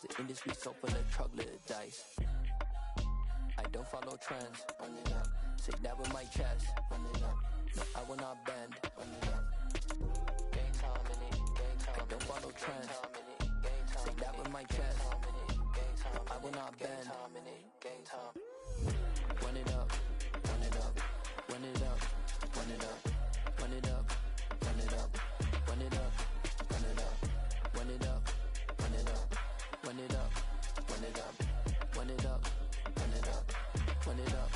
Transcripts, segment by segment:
The industry so full of troglodytes. I don't follow trends. Say that with my chest. No, I will not bend. I don't follow trends. Say that with my chest. No, I will not bend. Run it up, run it up, run it up, run it up, run it up, run it up, run it up, run it up, run it up, run it up, run it up, run it up, run it up, run it up, run it up.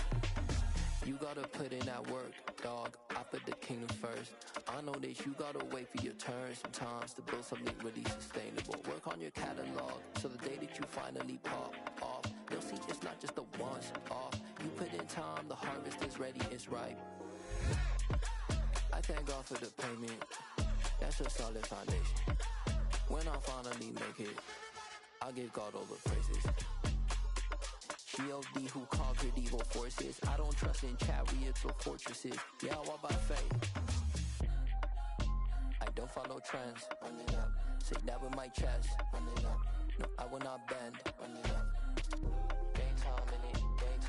You gotta put in that work, dog. I put the kingdom first. I know that you gotta wait for your turn sometimes to build something really sustainable. Work on your catalog, so the day that you finally pop off, you'll see it's not just a once off. You put in time, the harvest is ready, it's ripe. I thank God for the payment, that's a solid foundation. When I finally make it, I'll give God all the praises. G.O.D. who conquered evil forces. I don't trust in chariots or fortresses. Yeah, I walk by faith. I don't follow trends. Say that with my chest. No, I will not bend.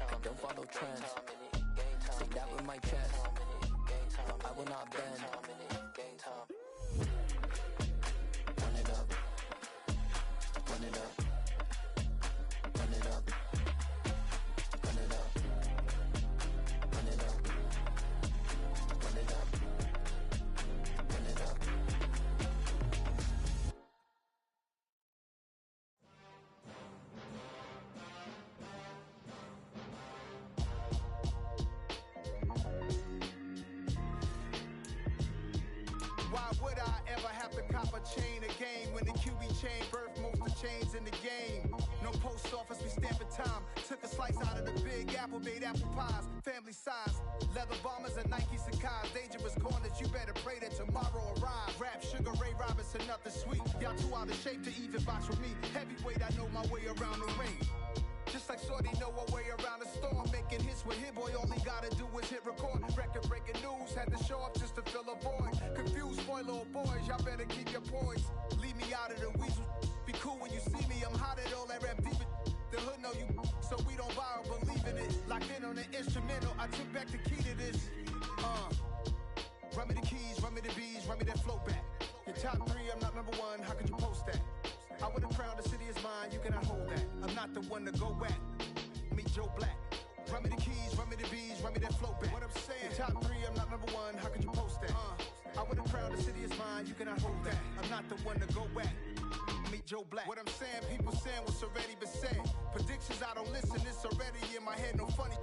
I don't follow trends. Say that with my chest. No, I will not bend. Run it up. Run it up. Run it up. Run it up. Run it up. Run it up. Run it up. Why would I ever have to cop a chain again when the QB chain birthed most of chains in the game? No post office, we stamping time. Took a slice out of the big apple, made apple pies, family size. Leather bombers and Nike Sacai's. Dangerous corners, you better pray that tomorrow arrives. Rap, Sugar Ray Robinson, nothing sweet. Y'all too out of shape to even box with me. Heavyweight, I know my way around the ring. Just like Shorty know her way around the storm. Making hits with Hit Boy, all he gotta do is hit record. Record breaking news, had to show up just to fill a void. Confused boy, little boys, y'all better keep your poise. Leave me out of the weasel. Be cool when you see me, I'm hot at all that rap deep. The hood know you, so we don't borrow, believe in it. Locked in on the instrumental, I took back the key to this. Run me the keys, run me the bees, run me that flow back. Your top three, I'm not number one, how could you post that? I would have crowned the city is mine, you cannot hold that. I'm not the one to go back. Meet Joe Black. Run me the keys, run me the bees, run me that flow back. What I'm saying, your top three, I'm not number one, how could you post that? I would have crowned the city is mine, you cannot hold that. I'm not the one to go back. Meet Joe Black. What I'm saying, people saying what's already been said. Predictions, I don't listen, it's already in my head, no funny.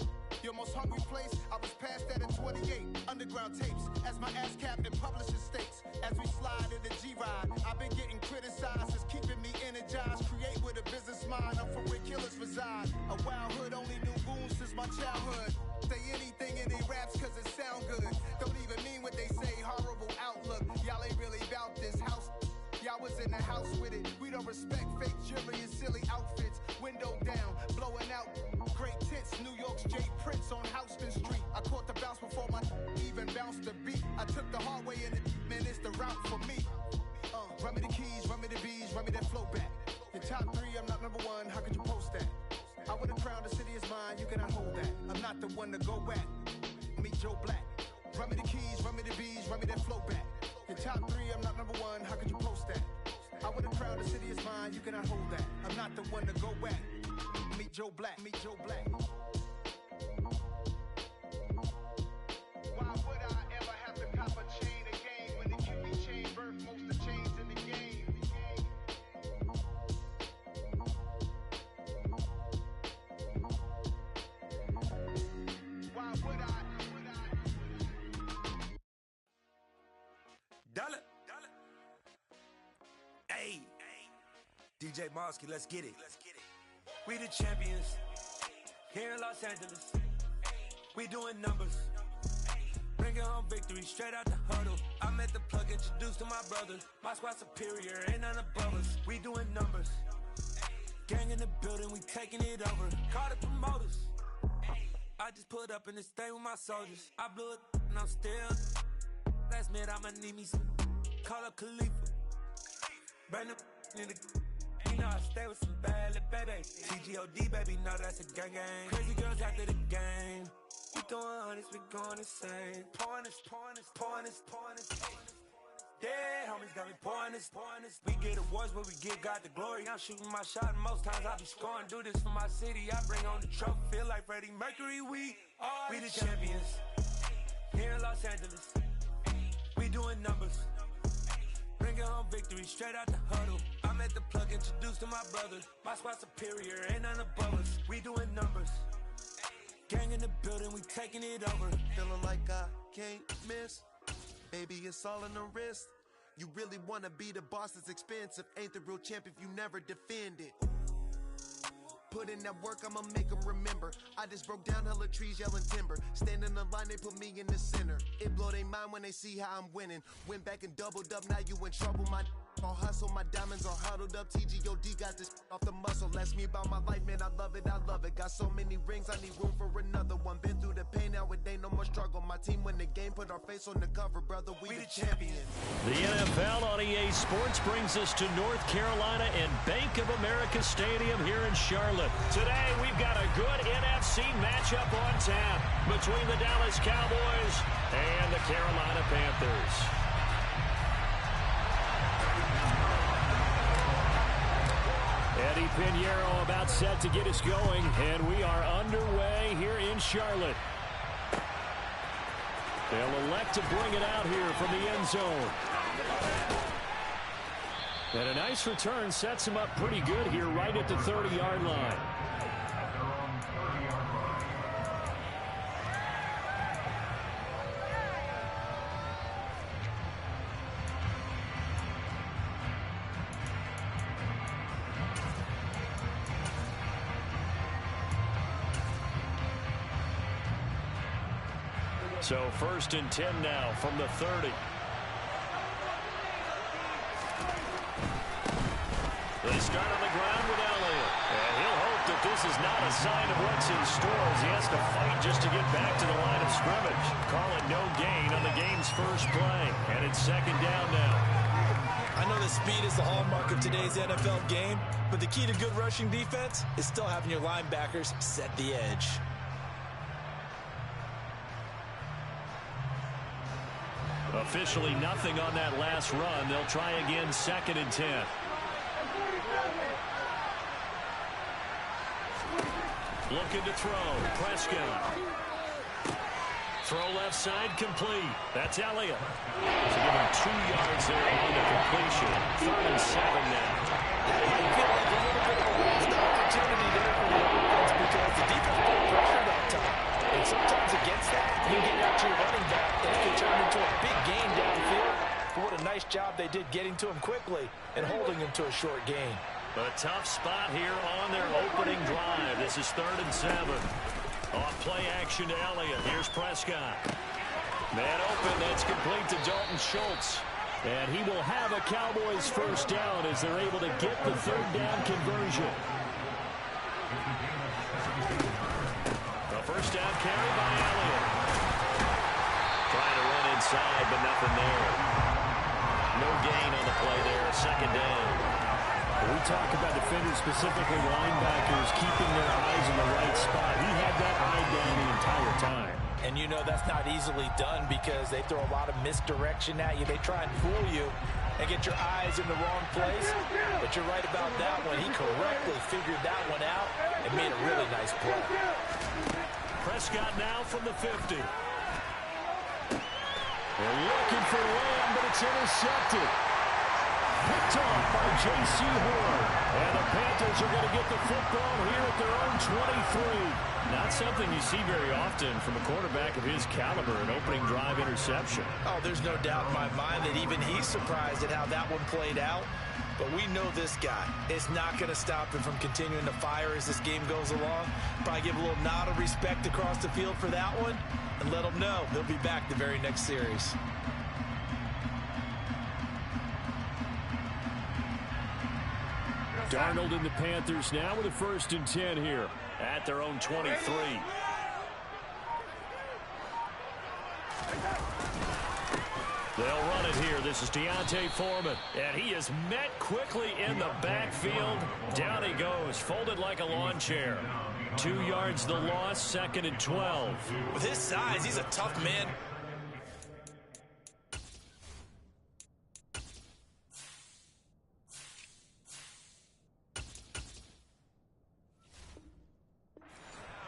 Your most hungry place, I was past that at 28. Underground tapes, as my ass captain publishing states. As we slide in the G-Ride, I've been getting criticized, it's keeping me energized. Create with a business mind, I'm from where killers reside. A wild hood, only knew goons since my childhood. Say anything in they raps cause it sound good. Don't even mean what they say, horrible outlook. Y'all ain't really about this house. Y'all was in the house with it. We don't respect fake jewelry and silly outfits. Window down, blowing out great tits. New York's J. Prince on Houston Street. I caught the bounce before my even bounced the beat. I took the hard way and it, man, it's the route for me. Run me the keys, run me the bees, run me that flow back. Your top three, I'm not number one, how could you post that? I would have crowned the city is mine, you cannot hold that. I'm not the one to go back. Meet Joe Black. Run me the keys, run me the bees, run me that flow back. Your top three, I'm not number one, how could you post that? I would have crowned the city is mine, you cannot hold that. I'm not the one to go back. Meet Joe Black, meet Joe Black. Why would I ever have to cop a chain again when the QB chain birthed most of chains in the game? Why would I? Dollar. Hey, DJ Mosky, let's get it. We the champions here in Los Angeles. We doing numbers, bringing home victory straight out the huddle. I met the plug, introduced to my brothers. My squad superior, ain't none above us. We doing numbers, gang in the building, we taking it over. Call the promoters. I just put up in this thing with my soldiers. I blew it and I'm still. Last minute I'ma need me some. Call up Khalifa. Brand new in the know I stay with some bad little baby. TGOD, baby, know that's a gang gang. Crazy girls after the game. We doing hundreds, we going insane. Pouring this. Yeah, homies got me pouring this. We get awards, but we give God the glory. I'm shooting my shot, and most times I be scoring. Do this for my city, I bring on the trophy. Feel like Freddie Mercury, we the champions. Here in Los Angeles, we doing numbers. Bringing home victory straight out the huddle. I'm at the plug, introduced to my brother. My squad superior, ain't none above us. We doing numbers. Gang in the building, we taking it over. Feeling like I can't miss. Baby, it's all in the wrist. You really wanna be the boss, it's expensive. Ain't the real champ if you never defend it. Put in that work, I'ma make them remember. I just broke down hella trees, yelling timber. Stand in the line, they put me in the center. It blow their mind when they see how I'm winning. Went back and doubled up, now you in trouble. My all hustle, my diamonds are huddled up. TGOD got this off the muscle. Ask me about my life, man, I love it. Got so many rings, I need room for another one. Been through the pain, now it ain't no more struggle. My team win the game, put our face on the cover, brother, we the champions. The NFL on EA Sports brings us to North Carolina and Bank of America Stadium here in Charlotte. Today, we've got a good NFC matchup on tap between the Dallas Cowboys and the Carolina Panthers. Eddie Pinheiro about set to get us going, and we are underway here in Charlotte. They'll elect to bring it out here from the end zone. And a nice return sets him up pretty good here right at the 30-yard line. So 1st and 10 now from the 30. They start on the ground with Elliott. And he'll hope that this is not a sign of what's in store as he has to fight just to get back to the line of scrimmage. Call it no gain on the game's first play. And it's 2nd down now. I know that speed is the hallmark of today's NFL game, but the key to good rushing defense is still having your linebackers set the edge. Officially nothing on that last run. They'll try again 2nd and 10. Looking to throw. Prescott. Throw left side complete. That's Elliott. So give him 2 yards there on the completion. 3rd and 7 now. That might feel like a little bit of a lost opportunity there for the offense because the defense put pressure up top. And sometimes against that, you get out to your running back, and it can turn into a big gain downfield. But what a nice job they did getting to him quickly and holding him to a short gain. A tough spot here on their opening drive. This is 3rd and 7. Off play action to Elliott. Here's Prescott. Man open. That's complete to Dalton Schultz. And he will have a Cowboys first down as they're able to get the 3rd down conversion. The first down carry by Elliott. Trying to run inside, but nothing there. No gain on the play there. 2nd down. We talk about defenders, specifically linebackers, keeping their eyes in the right spot. He had that eye down the entire time. And you know that's not easily done because they throw a lot of misdirection at you. They try and fool you and get your eyes in the wrong place. But you're right about that one. He correctly figured that one out and made a really nice play. Prescott now from the 50. They're looking for Lamb, but it's intercepted. Picked off by J.C. Horn. And the Panthers are going to get the football here at their own 23. Not something you see very often from a quarterback of his caliber, an opening drive interception. Oh, there's no doubt in my mind that even he's surprised at how that one played out. But we know this guy. It's not going to stop him from continuing to fire as this game goes along. Probably give a little nod of respect across the field for that one and let him know he'll be back the very next series. Darnold and the Panthers now with a 1st and 10 here at their own 23. They'll run it here. This is D'Onta Foreman. And he is met quickly in the backfield. Down he goes, folded like a lawn chair. 2 yards the loss, 2nd and 12. With his size, he's a tough man.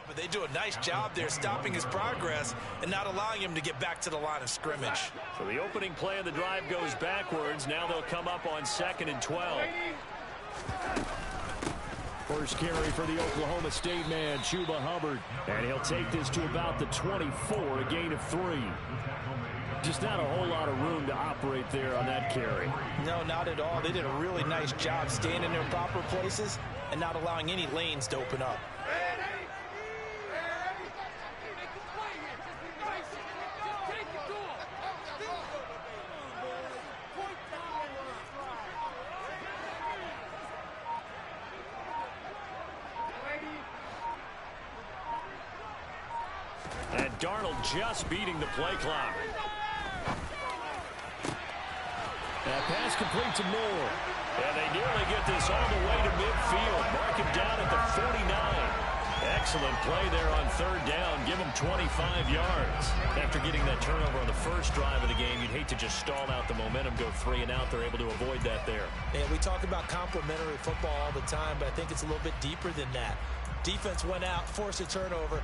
But they do a nice job there stopping his progress and not allowing him to get back to the line of scrimmage. So the opening play of the drive goes backwards. Now they'll come up on 2nd and 12. First carry for the Oklahoma State man, Chuba Hubbard. And he'll take this to about the 24, a gain of 3. Just not a whole lot of room to operate there on that carry. No, not at all. They did a really nice job staying in their proper places and not allowing any lanes to open up. And Darnold just beating the play clock. That pass complete to Moore. And they nearly get this all the way to midfield. Mark him down at the 49. Excellent play there on 3rd down. Give him 25 yards. After getting that turnover on the first drive of the game, you'd hate to just stall out the momentum, go 3 and out. They're able to avoid that there. And we talk about complementary football all the time, but I think it's a little bit deeper than that. Defense went out, forced a turnover,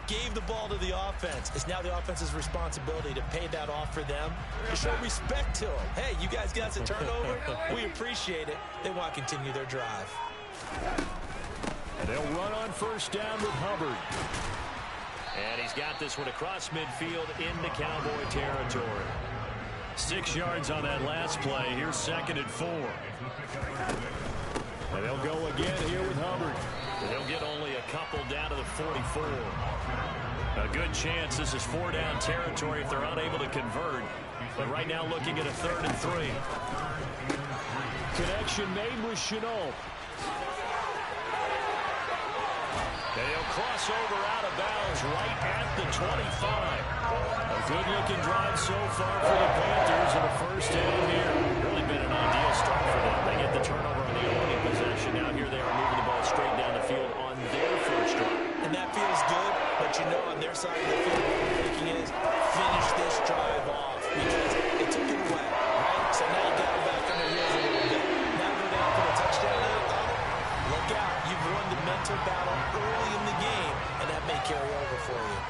gave the ball to the offense. It's now the offense's responsibility to pay that off for them, to show respect to them. Hey, you guys got a turnover? We appreciate it. They want to continue their drive. And they'll run on 1st down with Hubbard. And he's got this one across midfield into Cowboy territory. 6 yards on that last play. Here's 2nd and 4. And they'll go again here with Hubbard. They'll get only a couple down to the 44. A good chance this is 4 down territory if they're unable to convert. But right now looking at a 3rd and 3. Connection made with Chenault. They'll cross over out of bounds right at the 25. A good-looking drive so far for the Panthers in the first inning here. Really been an ideal start for them. They get the turnover on the opening possession. Now here they are moving the ball straight down the field on their first drive. And that feels good, but you know on their side of the field what we're thinking is finish this drive off because they took it away, right? So now you got them back on their heels a little bit. Now go down for a touchdown lead. Look out. You've won the mental battle early in the game, and that may carry over for you.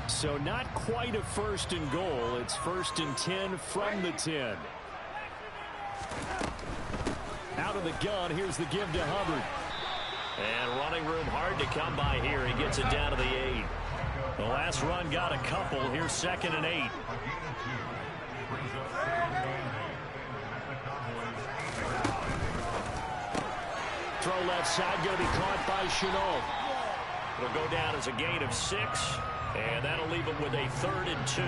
So not quite a 1st and goal. It's 1st and 10 from the 10. Out of the gun. Here's the give to Hubbard. And running room hard to come by here. He gets it down to the 8. The last run got a couple. Here's 2nd and 8. Throw left side going to be caught by Chenault. It'll go down as a gain of 6. And that'll leave them with a 3rd and 2.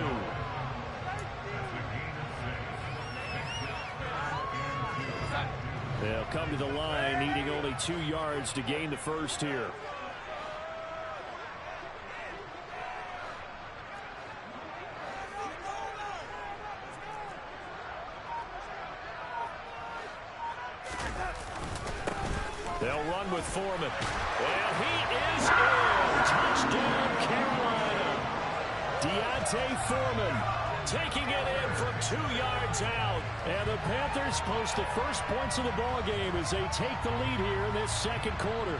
They'll come to the line, needing only 2 yards to gain the first here. They'll run with Foreman. And he is in. Touchdown, Carolina. D'Onta Foreman taking it in from 2 yards out. And the Panthers post the first points of the ball game as they take the lead here in this 2nd quarter.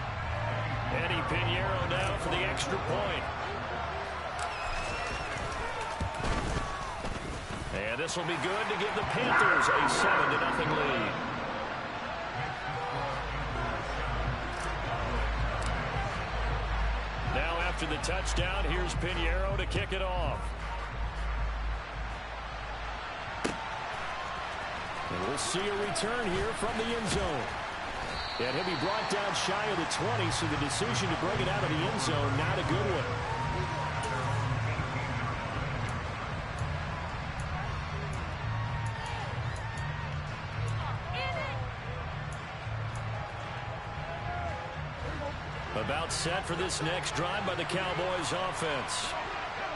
Eddie Pinheiro now for the extra point. And this will be good to give the Panthers a 7-0 lead. Now after the touchdown, here's Pinheiro to kick it off. And we'll see a return here from the end zone. And he'll be brought down shy of the 20, so the decision to bring it out of the end zone, not a good one. About set for this next drive by the Cowboys offense.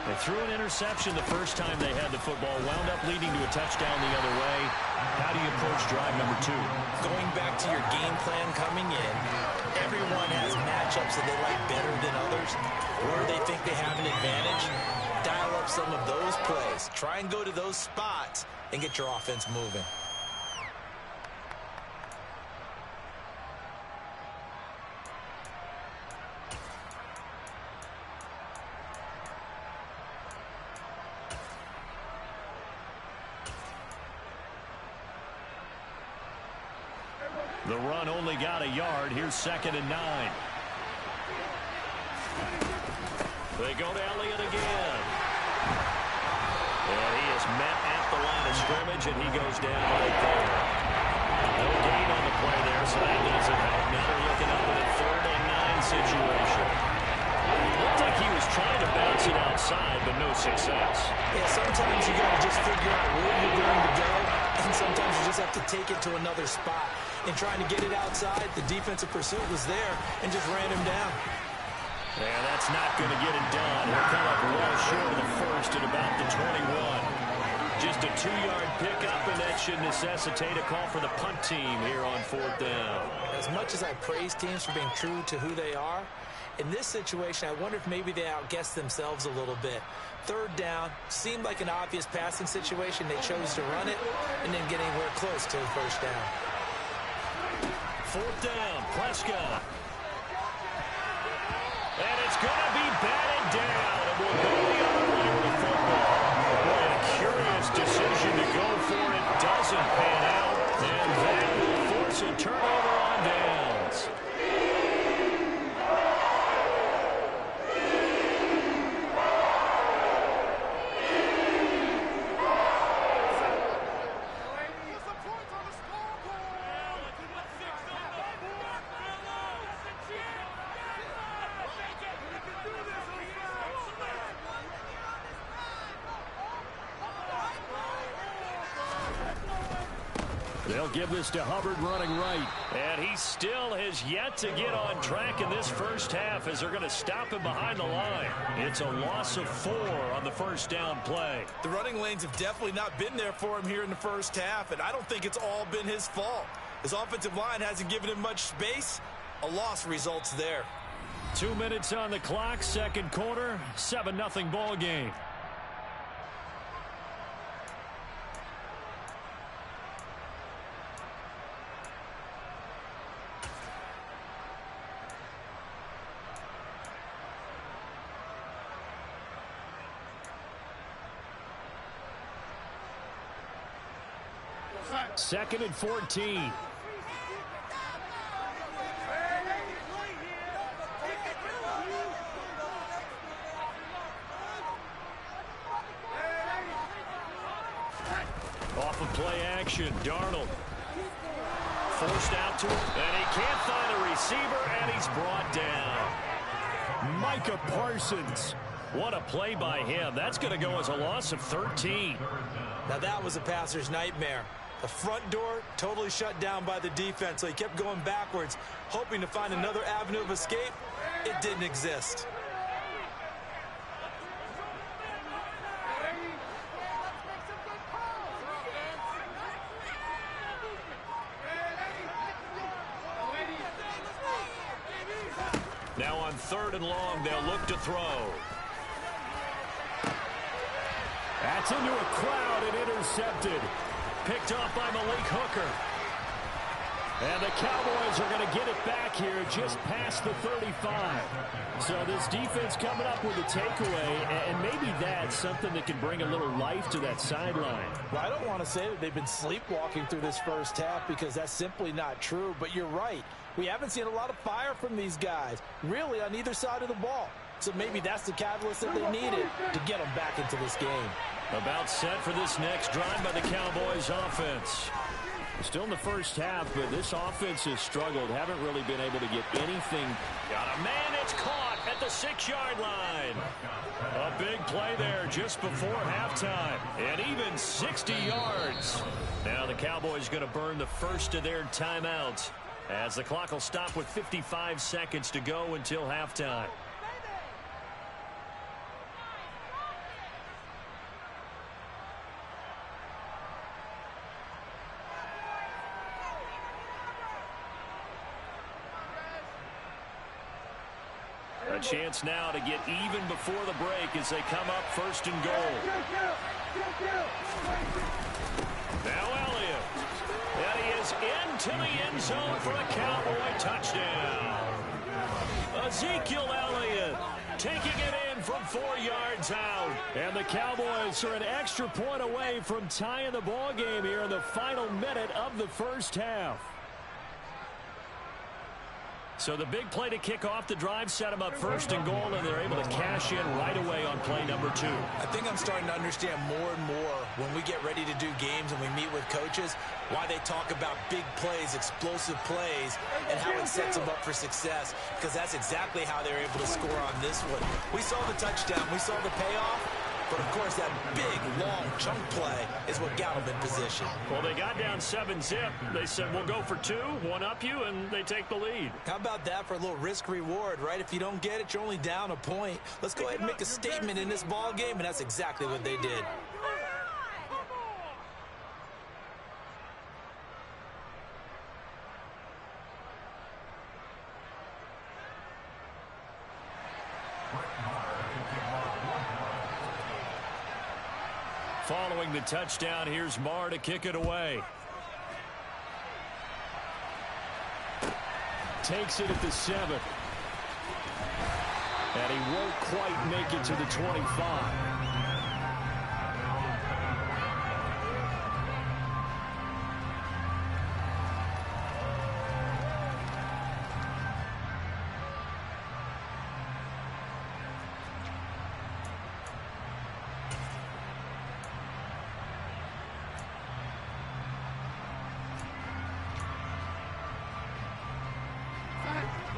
They threw an interception the first time they had the football, wound up leading to a touchdown the other way. How do you approach drive number 2? Going back to your game plan coming in, everyone has matchups that they like better than others. Where they think they have an advantage, dial up some of those plays. Try and go to those spots and get your offense moving. The run only got a yard. Here's 2nd and 9. They go to Elliott again. And he is met at the line of scrimmage, and he goes down right there. No gain on the play there, so that doesn't help. Now they're looking up at a 3rd and 9 situation. Looked like he was trying to bounce it outside, but no success. Yeah, sometimes you got to just figure out where you're going to go, and sometimes you just have to take it to another spot. And trying to get it outside, the defensive pursuit was there and just ran him down. Yeah, that's not going to get it done. He'll come up well short of the first at about the 21. Just a 2-yard pickup, and that should necessitate a call for the punt team here on 4th down. As much as I praise teams for being true to who they are, in this situation, I wonder if maybe they outguessed themselves a little bit. 3rd down, seemed like an obvious passing situation. They chose to run it and didn't get anywhere close to the 1st down. 4th down, Prescott. And it's going to be batted down. And we'll go the other way with the football. Boy, a curious decision to go for it. Doesn't pan out. And that will force a turnover on downs. They'll give this to Hubbard running right. And he still has yet to get on track in this first half as they're going to stop him behind the line. It's a loss of 4 on the 1st down play. The running lanes have definitely not been there for him here in the first half, and I don't think it's all been his fault. His offensive line hasn't given him much space. A loss results there. 2 minutes on the clock, 2nd quarter, 7-0 ball game. Second and 14. Off of play action, Darnold. Forced out to him, and he can't find a receiver, and he's brought down. Micah Parsons. What a play by him. That's going to go as a loss of 13. Now that was a passer's nightmare. The front door totally shut down by the defense, so he kept going backwards, hoping to find another avenue of escape. It didn't exist. Now on 3rd and long, they'll look to throw. That's into a crowd and intercepted. Picked off by Malik Hooker. And the Cowboys are going to get it back here just past the 35. So this defense coming up with a takeaway, and maybe that's something that can bring a little life to that sideline. Well, I don't want to say that they've been sleepwalking through this first half because that's simply not true, but you're right. We haven't seen a lot of fire from these guys, really on either side of the ball. So maybe that's the catalyst that they needed to get them back into this game. About set for this next drive by the Cowboys offense. Still in the first half, but this offense has struggled. Haven't really been able to get anything. Got a man, it's caught at the 6-yard line. A big play there just before halftime. And even 60 yards. Now the Cowboys going to burn the first of their timeouts as the clock will stop with 55 seconds to go until halftime. A chance now to get even before the break as they come up first and goal. Now Elliott. And he is into the end zone for a Cowboy touchdown. Ezekiel Elliott taking it in from 4 yards out. And the Cowboys are an extra point away from tying the ball game here in the final minute of the first half. So the big play to kick off the drive set them up first and goal, and they're able to cash in right away on play number 2. I think I'm starting to understand more and more when we get ready to do games and we meet with coaches why they talk about big plays, explosive plays, and how it sets them up for success, because that's exactly how they're able to score on this one. We saw the touchdown. We saw the payoff. But, of course, that big, long chunk play is what got them in position. Well, they got down 7-zip. They said, we'll go for 2, one up you, and they take the lead. How about that for a little risk-reward, right? If you don't get it, you're only down a point. Let's go ahead and make a statement in this ball game, and that's exactly what they did. Following the touchdown, here's Marr to kick it away. Takes it at the 7. And he won't quite make it to the 25.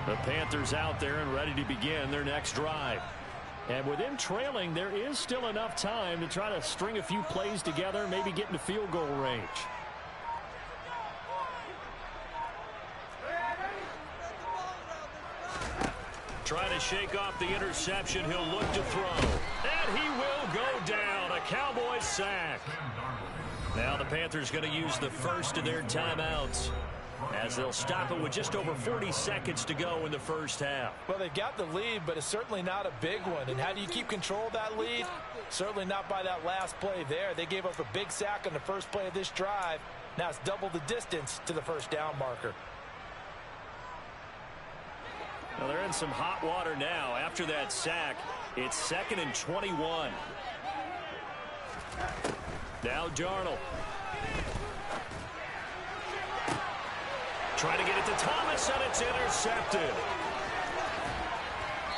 The Panthers out there and ready to begin their next drive. And with them trailing, there is still enough time to try to string a few plays together, maybe get into field goal range. Trying to shake off the interception. He'll look to throw. And he will go down. A Cowboys sack. Now the Panthers going to use the first of their timeouts, as they'll stop it with just over 40 seconds to go in the first half. Well, they've got the lead, but it's certainly not a big one. And how do you keep control of that lead? Certainly not by that last play there. They gave up a big sack on the first play of this drive. Now it's double the distance to the first down marker. Well, they're in some hot water now. After that sack, it's 2nd and 21. Now Darnold. Trying to get it to Thomas, and it's intercepted.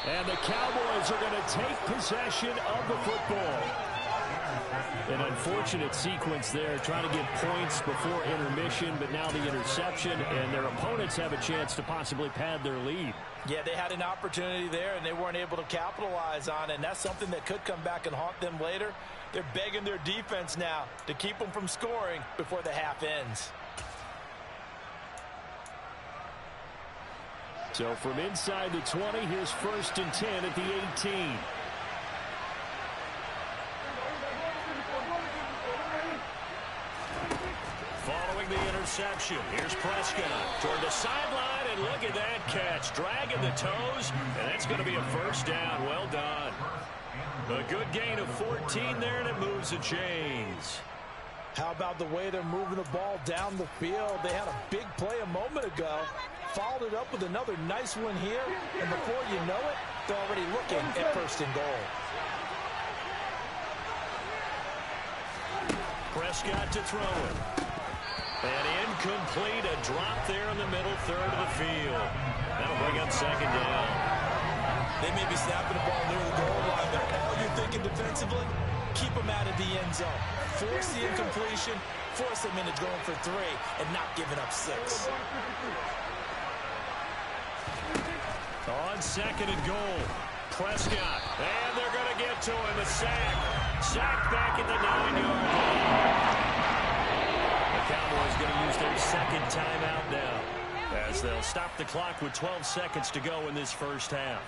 And the Cowboys are going to take possession of the football. An unfortunate sequence there, trying to get points before intermission, but now the interception, and their opponents have a chance to possibly pad their lead. Yeah, they had an opportunity there, and they weren't able to capitalize on it, and that's something that could come back and haunt them later. They're begging their defense now to keep them from scoring before the half ends. So from inside the 20, here's 1st and 10 at the 18. Following the interception, here's Prescott toward the sideline, and look at that catch. Dragging the toes, and that's going to be a first down. Well done. A good gain of 14 there, and it moves the chains. How about the way they're moving the ball down the field? They had a big play a moment ago. Followed it up with another nice one here, and before you know it, they're already looking at 1st and goal. Prescott to throw it. And incomplete, a drop there in the middle third of the field. That'll bring up 2nd down. They may be snapping the ball near the goal line, but all you're thinking defensively, keep them out of the end zone. Force the incompletion, force them into going for 3 and not giving up 6. On 2nd and goal, Prescott. And they're going to get to him. A sack. Sack back at the 9-yard line. The Cowboys going to use their second timeout now, as they'll stop the clock with 12 seconds to go in this first half.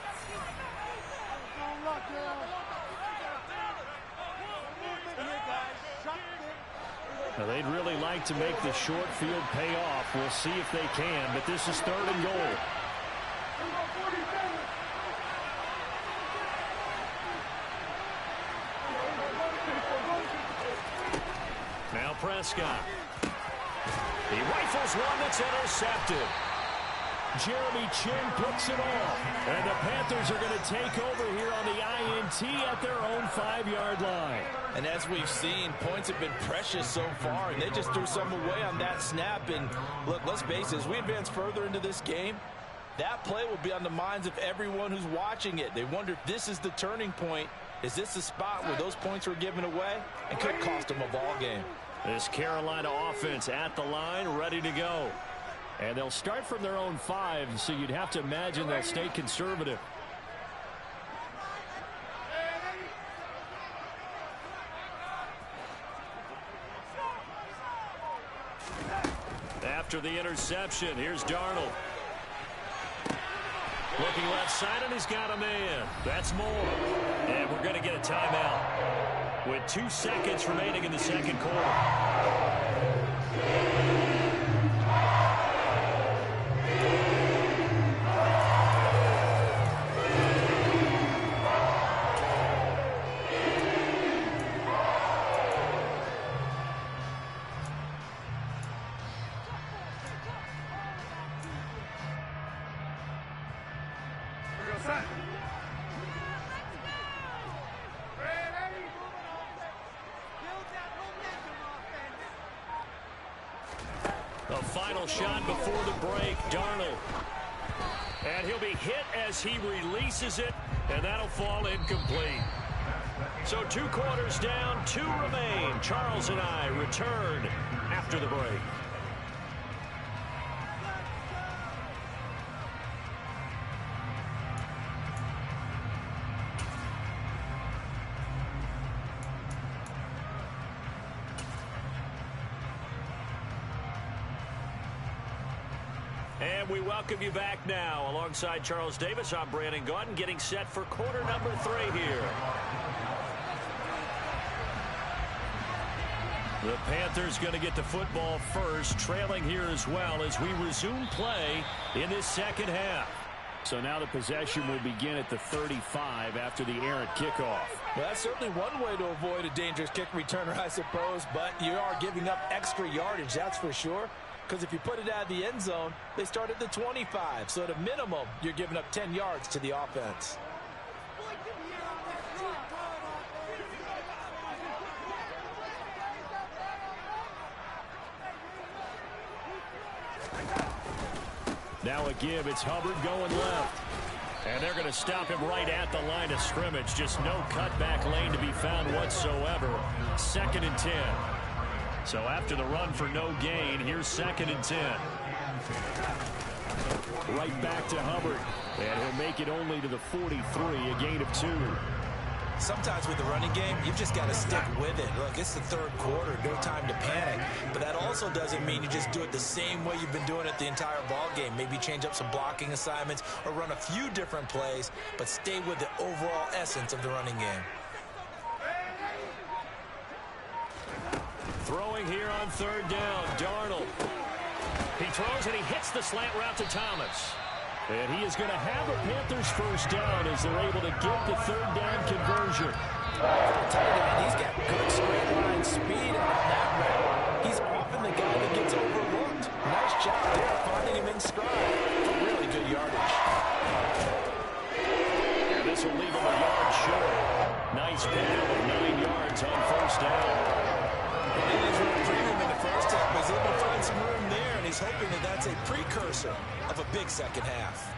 Now, they'd really like to make the short field pay off. We'll see if they can, but this is 3rd and goal. Now Prescott. He rifles one that's intercepted. Jeremy Chin picks it off. And the Panthers are going to take over here on the INT at their own 5-yard line. And as we've seen, points have been precious so far, and they just threw some away on that snap. And look, let's face it, as we advance further into this game, that play will be on the minds of everyone who's watching it. They wonder if this is the turning point. Is this the spot where those points were given away and could cost them a ball game? This Carolina offense at the line, ready to go. And they'll start from their own 5, so you'd have to imagine they'll stay conservative. After the interception, here's Darnold. Looking left side, and he's got a man. That's more. And we're going to get a timeout with 2 seconds remaining in the second quarter. A final shot before the break, Darnold. And he'll be hit as he releases it, and that'll fall incomplete. So 2 quarters down, 2 remain. Charles and I return after the break. And we welcome you back now. Alongside Charles Davis, I'm Brandon Gaudin, getting set for quarter number 3 here. The Panthers going to get the football first, trailing here as well as we resume play in this second half. So now the possession will begin at the 35 after the errant kickoff. Well, that's certainly one way to avoid a dangerous kick returner, I suppose, but you are giving up extra yardage, that's for sure. Because if you put it out of the end zone, they start at the 25. So at a minimum, you're giving up 10 yards to the offense. Now a give. It's Hubbard going left. And they're going to stop him right at the line of scrimmage. Just no cutback lane to be found whatsoever. 2nd and 10. So after the run for no gain, here's 2nd and 10. Right back to Hubbard. And he'll make it only to the 43, a gain of 2. Sometimes with the running game, you've just got to stick with it. Look, it's the 3rd quarter, no time to panic. But that also doesn't mean you just do it the same way you've been doing it the entire ball game. Maybe change up some blocking assignments or run a few different plays, but stay with the overall essence of the running game. Throwing here on 3rd down, Darnold. He throws and he hits the slant route to Thomas. And he is going to have the Panthers first down as they're able to get the 3rd down conversion. He's got good straight line speed on that route. He's often the guy that gets overlooked. Nice job there finding him in stride for really good yardage. And this will leave him a yard short. Nice pickup of 9 yards on 1st down. He's running premium in the first half, but he's able to find some room there, and he's hoping that that's a precursor of a big second half.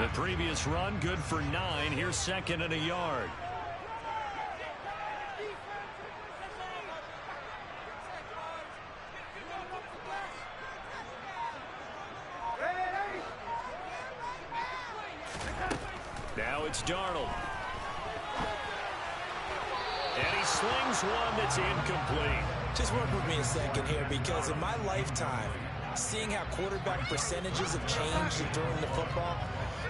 The previous run, good for 9. Here's 2nd and a yard. Now it's Darnold. And he slings one that's incomplete. Just work with me a second here, because in my lifetime, seeing how quarterback percentages have changed during the football,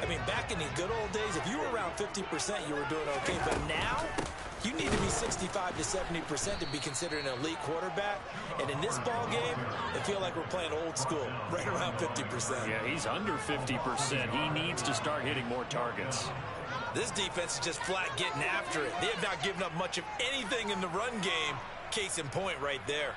I mean, back in the good old days, if you were around 50%, you were doing okay. But now, you need to be 65 to 70% to be considered an elite quarterback. And in this ball game, I feel like we're playing old school, right around 50%. Yeah, he's under 50%. He needs to start hitting more targets. This defense is just flat getting after it. They have not given up much of anything in the run game. Case in point right there.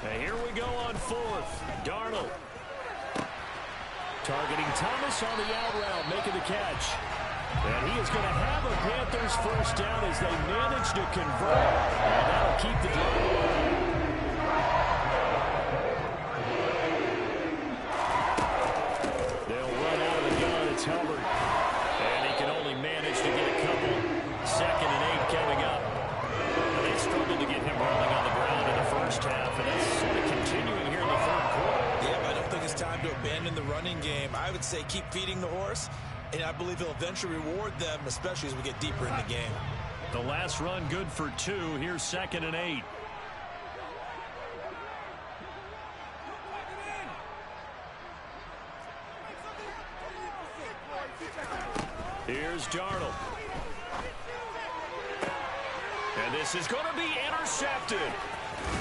And here we go on fourth. Darnold. Targeting Thomas on the out route, making the catch. And he is going to have a Panthers first down as they manage to convert. And that'll keep the drive alive. They'll run out of the gun. It's Hubbard. And he can only manage to get a couple. 2nd and 8 coming up. And they struggled to get him rolling on the ground in the first half. And that's sort of continuing here in the third quarter. Yeah, but I don't think it's time to abandon the running game. I would say keep feeding the horse. And I believe he'll eventually reward them, especially as we get deeper in the game. The last run good for 2. Here's 2nd and 8. Here's Darnold. And this is going to be intercepted.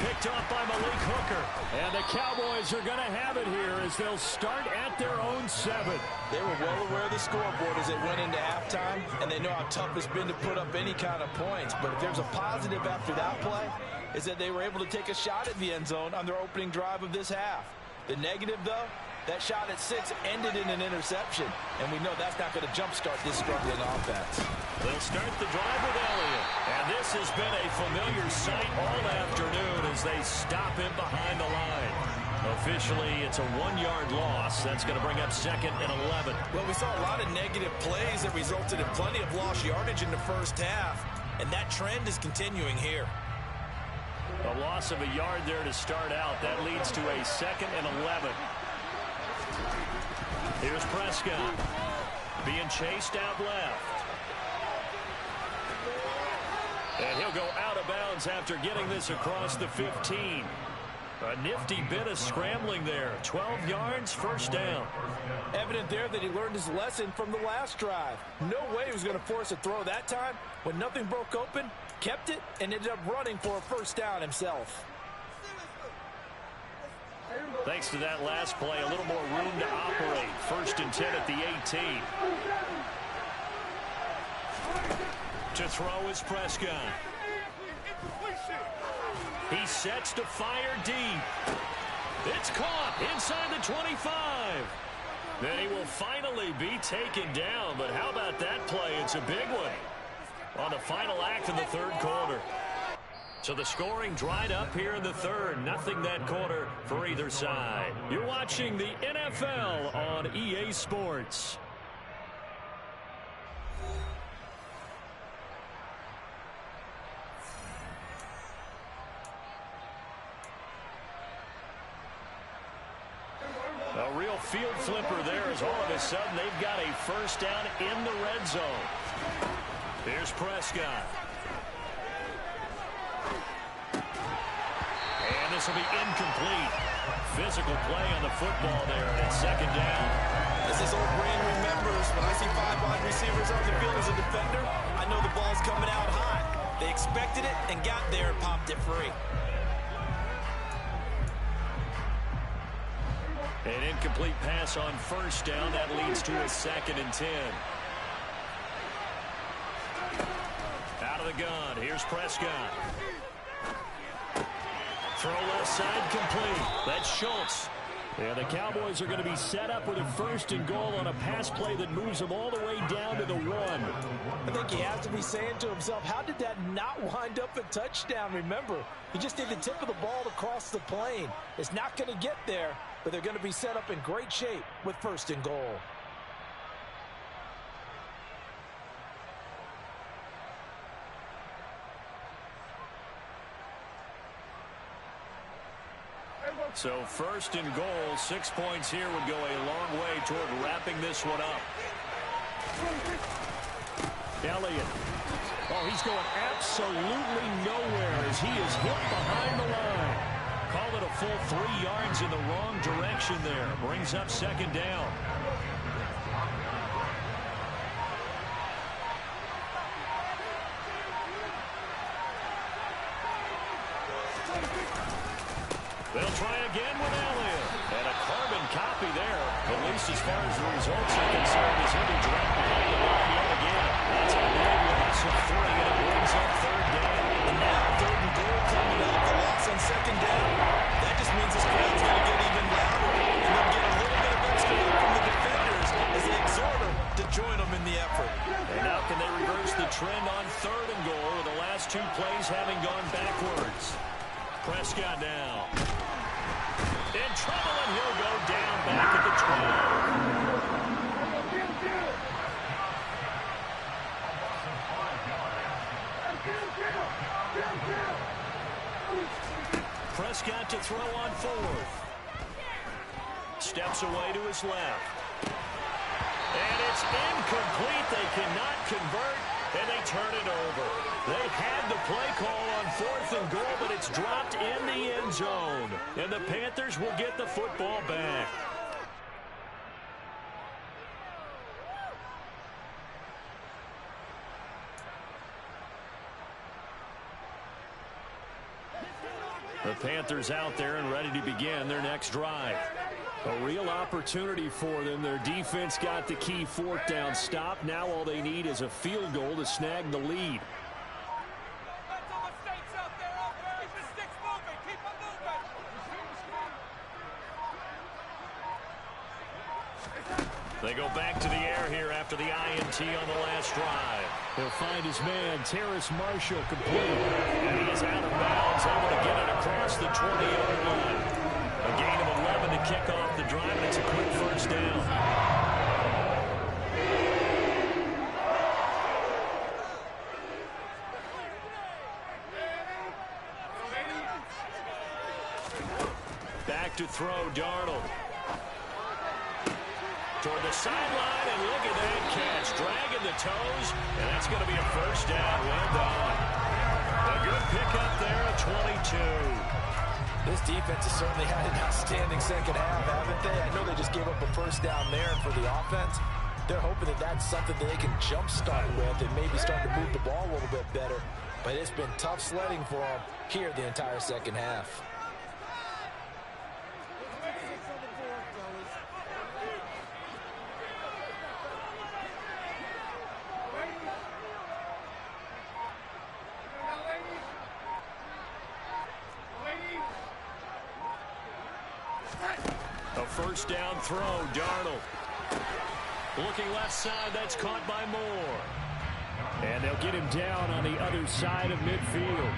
Picked off by Malik Hooker. And the Cowboys are going to have it here as they'll start at their own 7. They were well aware of the scoreboard as they went into halftime, and they know how tough it's been to put up any kind of points. But if there's a positive after that play, is that they were able to take a shot at the end zone on their opening drive of this half. The negative, though, that shot at 6 ended in an interception, and we know that's not going to jumpstart this struggling offense. They'll start the drive with Elliott, and this has been a familiar sight all afternoon as they stop him behind the line. Officially, it's a 1-yard loss. That's going to bring up 2nd and 11. Well, we saw a lot of negative plays that resulted in plenty of lost yardage in the first half, and that trend is continuing here. A loss of a yard there to start out. That leads to a 2nd and 11. Here's Prescott being chased out left. And he'll go out of bounds after getting this across the 15. A nifty bit of scrambling there. 12 yards, first down. Evident there that he learned his lesson from the last drive. No way he was going to force a throw that time. When nothing broke open, kept it, and ended up running for a first down himself. Thanks to that last play, a little more room to operate. 1st and 10 at the 18. To throw is Prescott. He sets to fire deep. It's caught inside the 25. Then he will finally be taken down. But how about that play? It's a big one on the final act of the third quarter. So the scoring dried up here in the third. Nothing that quarter for either side. You're watching the NFL on EA Sports. A real field flipper there as all of a sudden they've got a first down in the red zone. Here's Prescott. And this will be incomplete. Physical play on the football there, and it's 2nd down. As his old brain remembers, when I see 5 wide receivers on the field as a defender, I know the ball's coming out hot. They expected it and got there and popped it free. An incomplete pass on first down. That leads to a 2nd and 10. Out of the gun. Here's Prescott. Throw left side complete. That's Schultz. And the Cowboys are going to be set up with a 1st and goal on a pass play that moves them all the way down to the 1. I think he has to be saying to himself, how did that not wind up a touchdown? Remember, he just did the tip of the ball to cross the plane. It's not going to get there, but they're going to be set up in great shape with 1st and goal. So first and goal, 6 points here would go a long way toward wrapping this one up. Elliott. Oh, he's going absolutely nowhere as he is hit behind the line. Call it a full 3 yards in the wrong direction there. Brings up second down. They'll try again with Elliott. And a carbon copy there, at least as far as the results are concerned, as he'll be dragged behind the line yet again. That's a big loss of 3, and it brings up third down. And now third and goal coming up. The loss on second down. That just means this crowd's going to get even louder. And they'll get a little bit of extra help from the defenders as they exhort them to join them in the effort. And now can they reverse the trend on third and goal with the last 2 plays having gone backwards? Prescott now. In trouble, and he'll go down back at the 12. Prescott to throw on 4th. Steps away to his left. And it's incomplete. They cannot convert, and they turn it over. They had the play call on 4th and goal, but it's dropped in the end zone. And the Panthers will get the football back. The Panthers out there and ready to begin their next drive. A real opportunity for them. Their defense got the key 4th down stop. Now all they need is a field goal to snag the lead. They go back to the air here after the INT on the last drive. He'll find his man, Terrace Marshall, complete. And he is out of bounds, able to get it across the 20-yard line. A gain of 11 to kick off the drive, and it's a quick first down. Back to throw, Darnold. Toward the sideline, and look at that catch. Dragging the toes, and that's going to be a first down. Well done. A good pickup there at 22. This defense has certainly had an outstanding second half, haven't they? I know they just gave up a first down there, and for the offense, they're hoping that that's something that they can jumpstart with and maybe start to move the ball a little bit better. But it's been tough sledding for them here the entire second half. First down throw, Darnold. Looking left side, that's caught by Moore. And they'll get him down on the other side of midfield.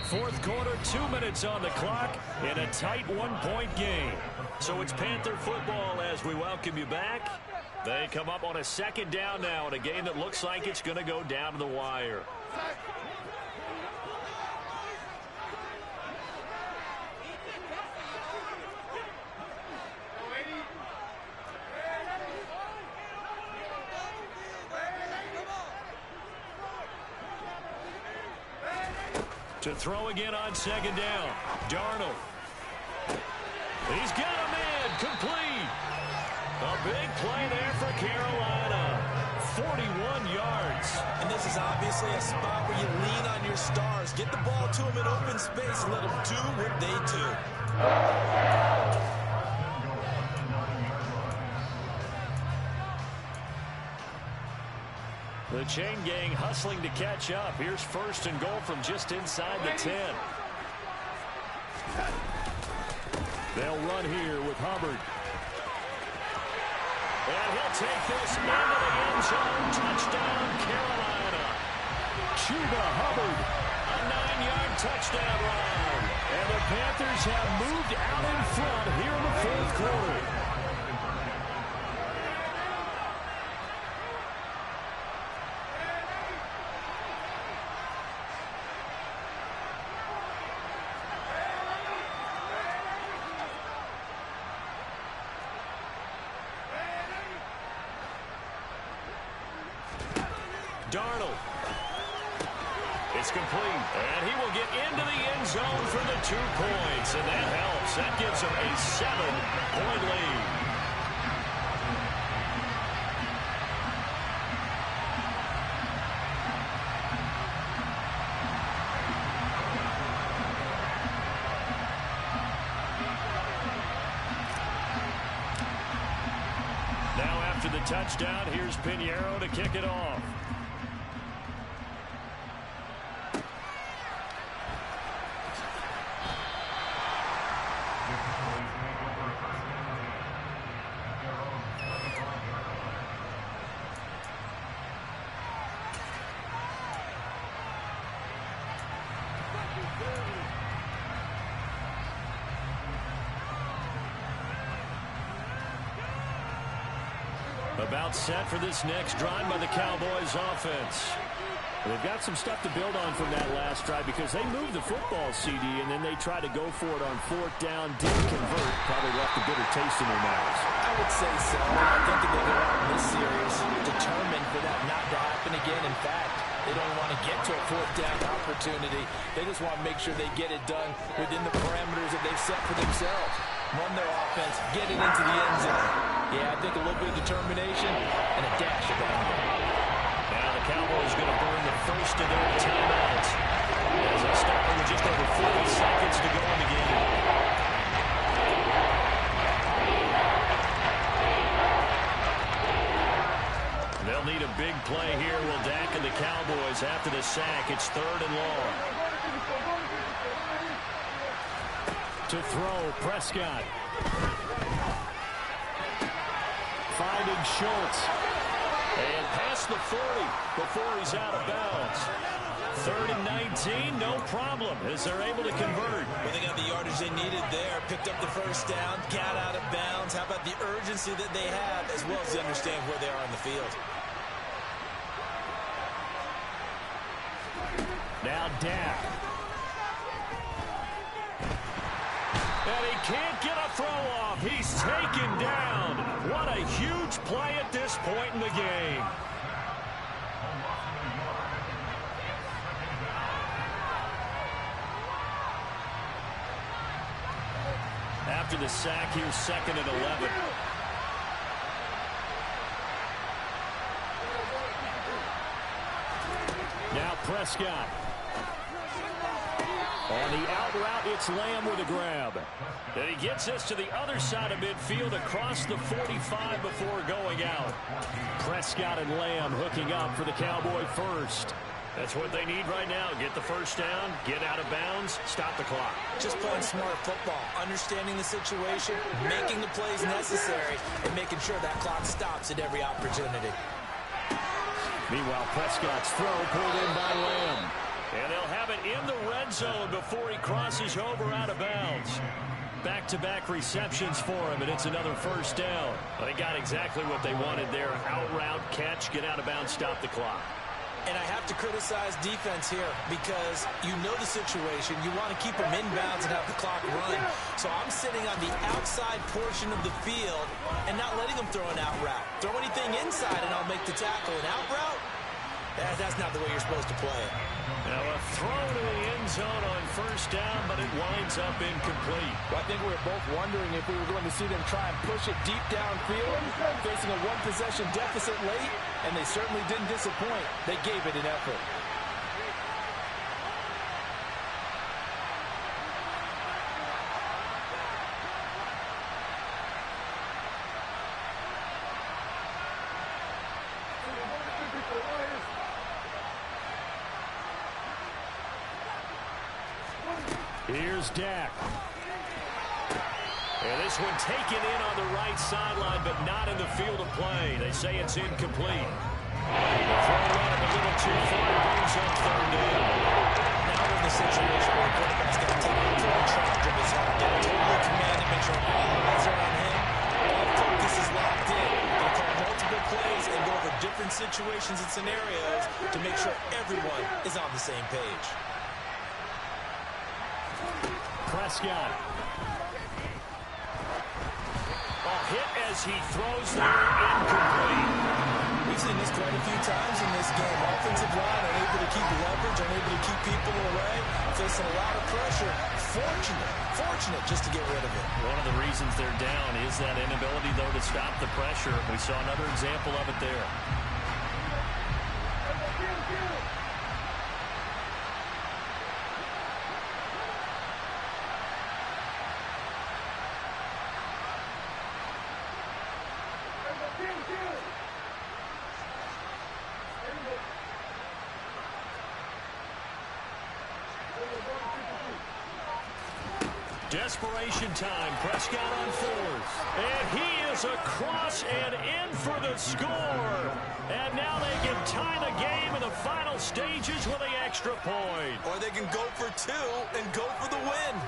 4th quarter, 2 minutes on the clock, in a tight 1-point game. So it's Panther football as we welcome you back. They come up on a second down now in a game that looks like it's going to go down to the wire. To throw again on second down. Darnold. He's got a man complete. A big play there for Carolina. 41 yards. And this is obviously a spot where you lean on your stars. Get the ball to them in open space and let them do what they do. The chain gang hustling to catch up. Here's first and goal from just inside the 10. They'll run here with Hubbard. And he'll take this into the end zone. Touchdown, Carolina. Chuba Hubbard. A 9-yard touchdown run. And the Panthers have moved out in front here in the 4th quarter. Darnold. It's complete, and he will get into the end zone for the 2 points, and that helps. That gives him a 7-point lead. Now after the touchdown, here's Pinheiro to kick it off. About set for this next drive by the Cowboys offense. They've got some stuff to build on from that last drive because they moved the football, CD, and then they tried to go for it on 4th down, didn't convert, probably left a bitter taste in their mouths. I would say so. I think that they go out in this series determined for that not to happen again. In fact, they don't want to get to a 4th down opportunity. They just want to make sure they get it done within the parameters that they've set for themselves. Run their offense, get it into the end zone. Yeah, I think a little bit of determination and a dash of anger. Now the Cowboys going to burn the first of their timeouts as they start with just over 40 seconds to go in the game. They'll need a big play here. Will Dak and the Cowboys after the sack. It's 3rd and long. To throw, Prescott. Finding Schultz. And past the 40 before he's out of bounds. 3rd and 19, no problem as they're able to convert. Well, they got the yardage they needed there. Picked up the first down, got out of bounds. How about the urgency that they have as well as they understand where they are in the field? Now Dak. And he can't get a throw off. He's taken down. What a huge play at this point in the game. After the sack, here's 2nd and 11. Now Prescott. On the out route, it's Lamb with a grab. And he gets us to the other side of midfield across the 45 before going out. Prescott and Lamb hooking up for the Cowboy first. That's what they need right now. Get the first down, get out of bounds, stop the clock. Just playing smart football, understanding the situation, making the plays necessary, and making sure that clock stops at every opportunity. Meanwhile, Prescott's throw pulled in by Lamb. And they'll have it in the red zone before he crosses over out of bounds. Back-to-back receptions for him, and it's another first down. Well, they got exactly what they wanted there. Out route, catch, get out of bounds, stop the clock. And I have to criticize defense here because you know the situation. You want to keep them inbounds and have the clock run. So I'm sitting on the outside portion of the field and not letting them throw an out route. Throw anything inside and I'll make the tackle. An out route? That's not the way you're supposed to play it. Now a throw to the end zone on first down, but it winds up incomplete. Well, I think we were both wondering if we were going to see them try and push it deep downfield, facing a one-possession deficit late, and they certainly didn't disappoint. They gave it an effort. Here's Dak. And this one taken in on the right sideline, but not in the field of play. They say it's incomplete. The throw run a little too far, brings up 3rd down. Now we're in the situation where the quarterback's got to take full charge of his own game. Totally command and make sure all eyes are on him. All focus is locked in. They'll call multiple plays and go over different situations and scenarios to make sure everyone is on the same page. Prescott. A hit as he throws there, incomplete. We've seen this quite a few times in this game. Offensive line unable to keep leverage, unable to keep people away, facing a lot of pressure. Fortunate just to get rid of it. One of the reasons they're down is that inability, though, to stop the pressure. We saw another example of it there. Desperation time. Prescott on fours. And he is across and in for the score. And now they can tie the game in the final stages with the extra point. Or they can go for two and go for the win.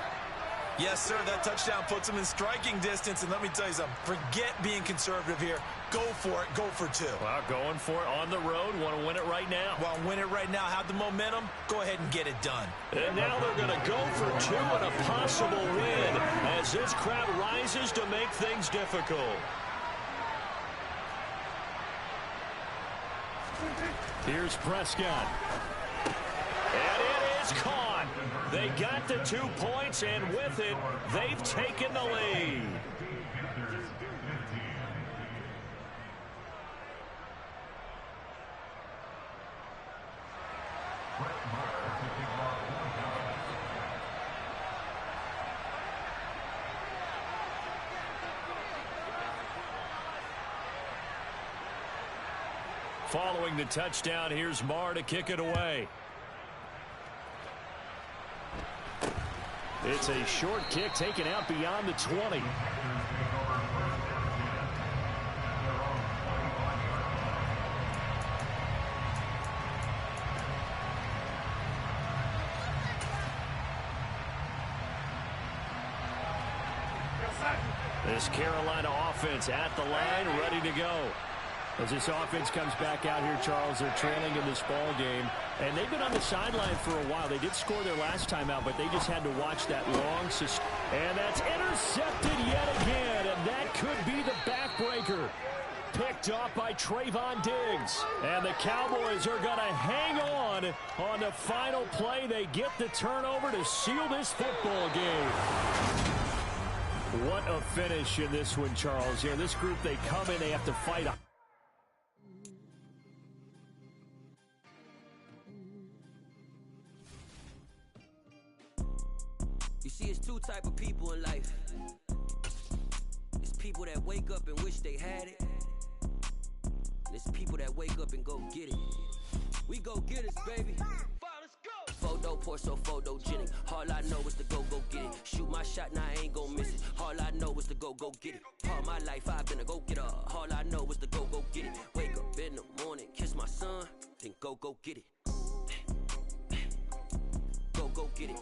Yes, sir, that touchdown puts them in striking distance. And let me tell you something. Forget being conservative here. Go for it. Go for two. Well, going for it on the road. Want to win it right now. Well, win it right now. Have the momentum. Go ahead and get it done. And now they're going to go for two and a possible win as this crowd rises to make things difficult. Here's Prescott. And it is caught. They got the 2 points, and with it, they've taken the lead. Following the touchdown, here's Marr to kick it away. It's a short kick taken out beyond the 20. This Carolina offense at the line, ready to go. As this offense comes back out here, Charles, they're trailing in this ball game. And they've been on the sideline for a while. They did score their last time out, but they just had to watch that long. And that's intercepted yet again. And that could be the backbreaker. Picked off by Trayvon Diggs. And the Cowboys are going to hang on the final play. They get the turnover to seal this football game. What a finish in this one, Charles. Here, this group, they come in, they have to fight a You see, it's two type of people in life. It's people that wake up and wish they had it. And it's people that wake up and go get it. We go get it, baby. Photo poor, so photogenic. All I know is to go get it. Shoot my shot, now I ain't gon' miss it. All I know is to go get it. All my life I've been a go-getter. All I know is to go get it. Wake up in the morning, kiss my son, then go get it. Go get it.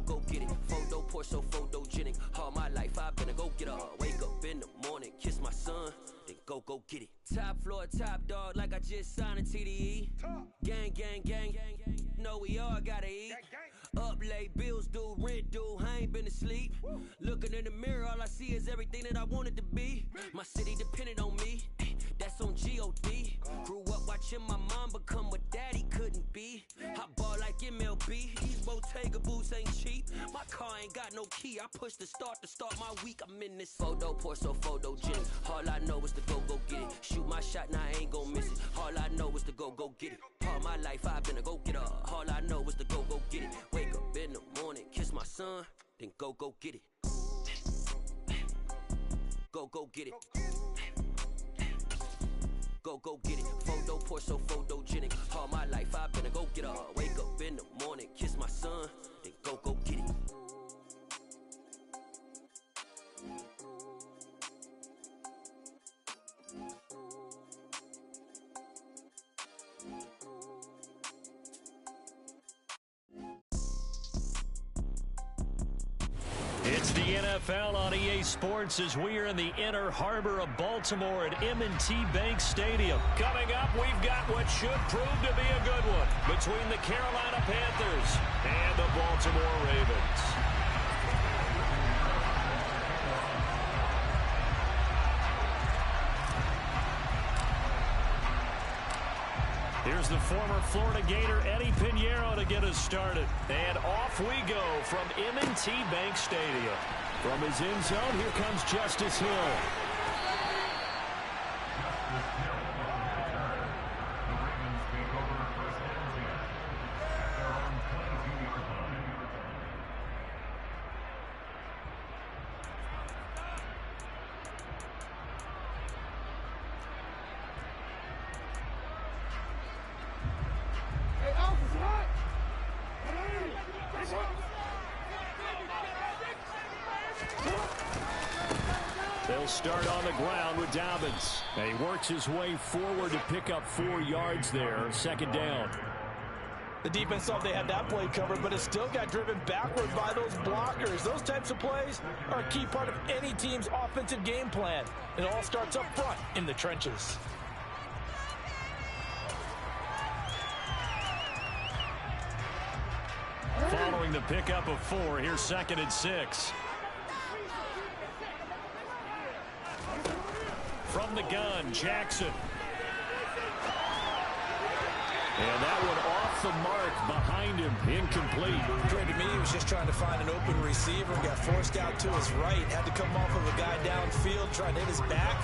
Go get it. Photo poor, so photogenic. All my life I've been a go-getter. Wake up in the morning, kiss my son, then go get it. Top floor, top dog, like I just signed a TDE. Gang. Know we all gotta eat. Up late, bills due, rent due, I ain't been asleep. Looking in the mirror, all I see is everything that I wanted to be. My city depended on me, that's on G.O.D. Grew up watching my mom become what daddy couldn't be. I ball like MLB, these Bottega boots ain't cheap. My car ain't got no key, I push the start to start my week. I'm in this photo poor, so photogenic. All I know is to go get it. Shoot my shot, now I ain't gon' miss it. All I know is to go get it. All my life I've been a go-getter. All I know is to go get it. Wake up in the morning, kiss my son, then go get it. Go get it. Go get it. Photo poor, so photogenic. All my life I've been a go-getter. Wake up in the morning, kiss my son, then go get it. It's the NFL on EA Sports as we are in the inner harbor of Baltimore at M&T Bank Stadium. Coming up, we've got what should prove to be a good one between the Carolina Panthers and the Baltimore Ravens. Here's the former Florida Gator Eddie Pinheiro to get us started. And off we go from M&T Bank Stadium. From his end zone, here comes Justice Hill. They'll start on the ground with Dobbins. And he works his way forward to pick up 4 yards there. Second down. The defense thought they had that play covered, but it still got driven backward by those blockers. Those types of plays are a key part of any team's offensive game plan. It all starts up front in the trenches. Following the pickup of 4, here's 2nd and 6. From the gun, Jackson. And that one off the mark behind him, incomplete. Great to me, he was just trying to find an open receiver, got forced out to his right, had to come off of a guy downfield, trying to hit his back,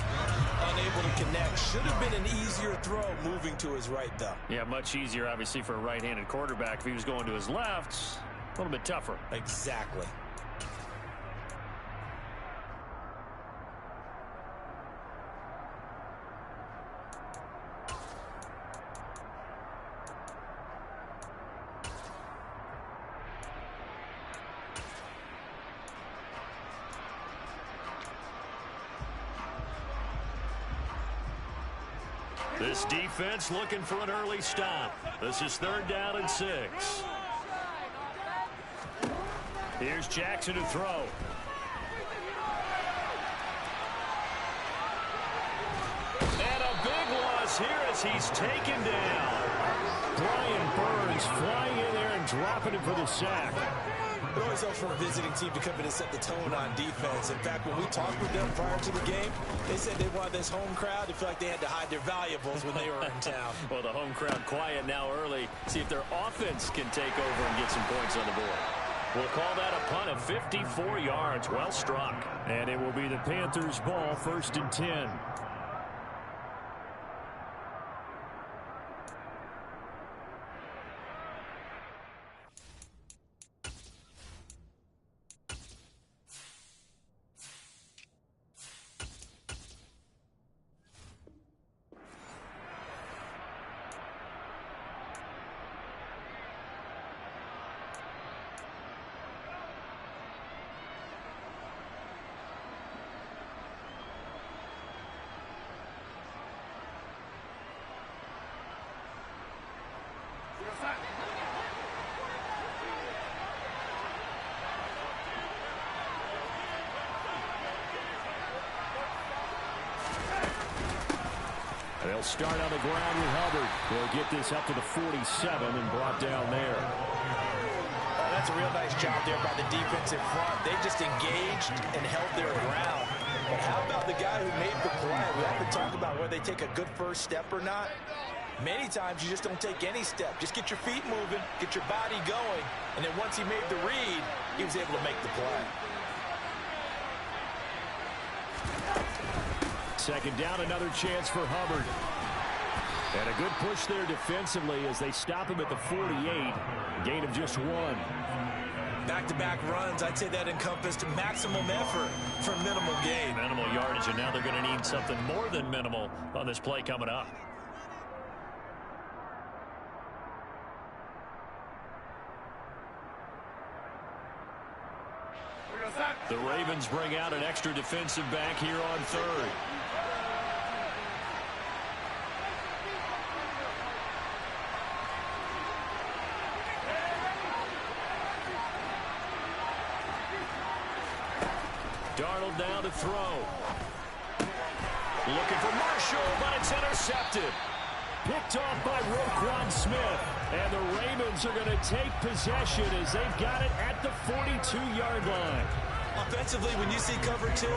unable to connect. Should have been an easier throw moving to his right, though. Yeah, much easier, obviously, for a right-handed quarterback. If he was going to his left, a little bit tougher. Exactly. This defense looking for an early stop. This is 3rd down and 6. Here's Jackson to throw. And a big loss here as he's taken down. Brian Burns flying in there and dropping him for the sack. It always helps for a visiting team to come in and set the tone on defense. In fact, when we talked with them prior to the game, they said they wanted this home crowd to feel like they had to hide their valuables when they were in town. Well, the home crowd quiet now early. See if their offense can take over and get some points on the board. We'll call that a punt of 54 yards. Well struck. And it will be the Panthers' ball, 1st and 10. They'll start on the ground with Hubbard. They'll get this up to the 47 and brought down there. Oh, that's a real nice job there by the defense in front. They just engaged and held their ground. But how about the guy who made the play? We often talk about whether they take a good first step or not. Many times you just don't take any step. Just get your feet moving, get your body going, and then once he made the read, he was able to make the play. 2nd down, another chance for Hubbard. And a good push there defensively as they stop him at the 48. Gain of just 1. Back-to-back runs, I'd say that encompassed maximum effort for minimal gain. Minimal yardage, and now they're going to need something more than minimal on this play coming up. The Ravens bring out an extra defensive back here on 3rd. Darnold down to throw. Looking for Marshall, but it's intercepted. Picked off by Roquan Smith. And the Ravens are going to take possession as they've got it at the 42-yard line. Offensively, when you see cover two,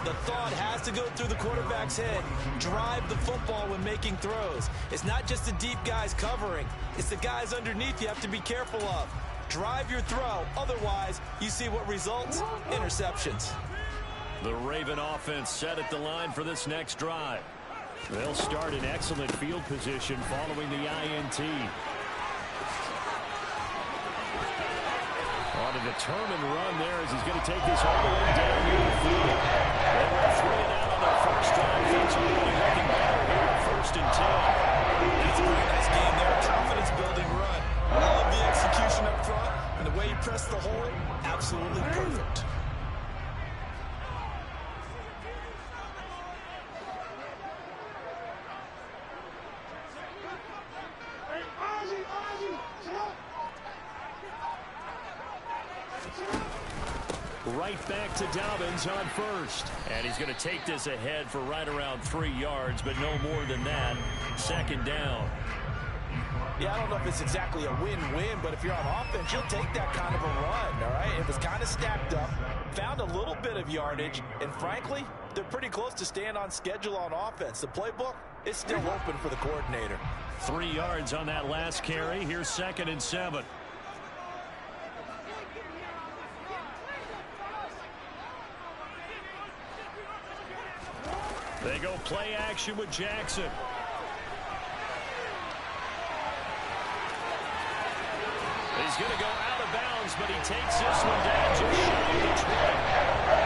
the thought has to go through the quarterback's head. Drive the football when making throws. It's not just the deep guys covering. It's the guys underneath you have to be careful of. Drive your throw. Otherwise, you see what results? Interceptions. The Raven offense set at the line for this next drive. They'll start in excellent field position following the INT. On a determined run there as he's going to take this all the way down near the field. They were 3 and out on their first drive. Things are really looking better here at 1st and 10. That's a very nice game there. Confidence-building run. I love the execution up front, and the way he pressed the hole, absolutely perfect. Right back to Dobbins on first. And he's going to take this ahead for right around 3 yards, but no more than that. 2nd down. Yeah, I don't know if it's exactly a win-win, but if you're on offense, you'll take that kind of a run, all right? It was kind of stacked up, found a little bit of yardage, and frankly, they're pretty close to staying on schedule on offense. The playbook is still open for the coordinator. 3 yards on that last carry. Here's 2nd and 7. They go play action with Jackson. He's going to go out of bounds, but he takes this one down just shy of the 20.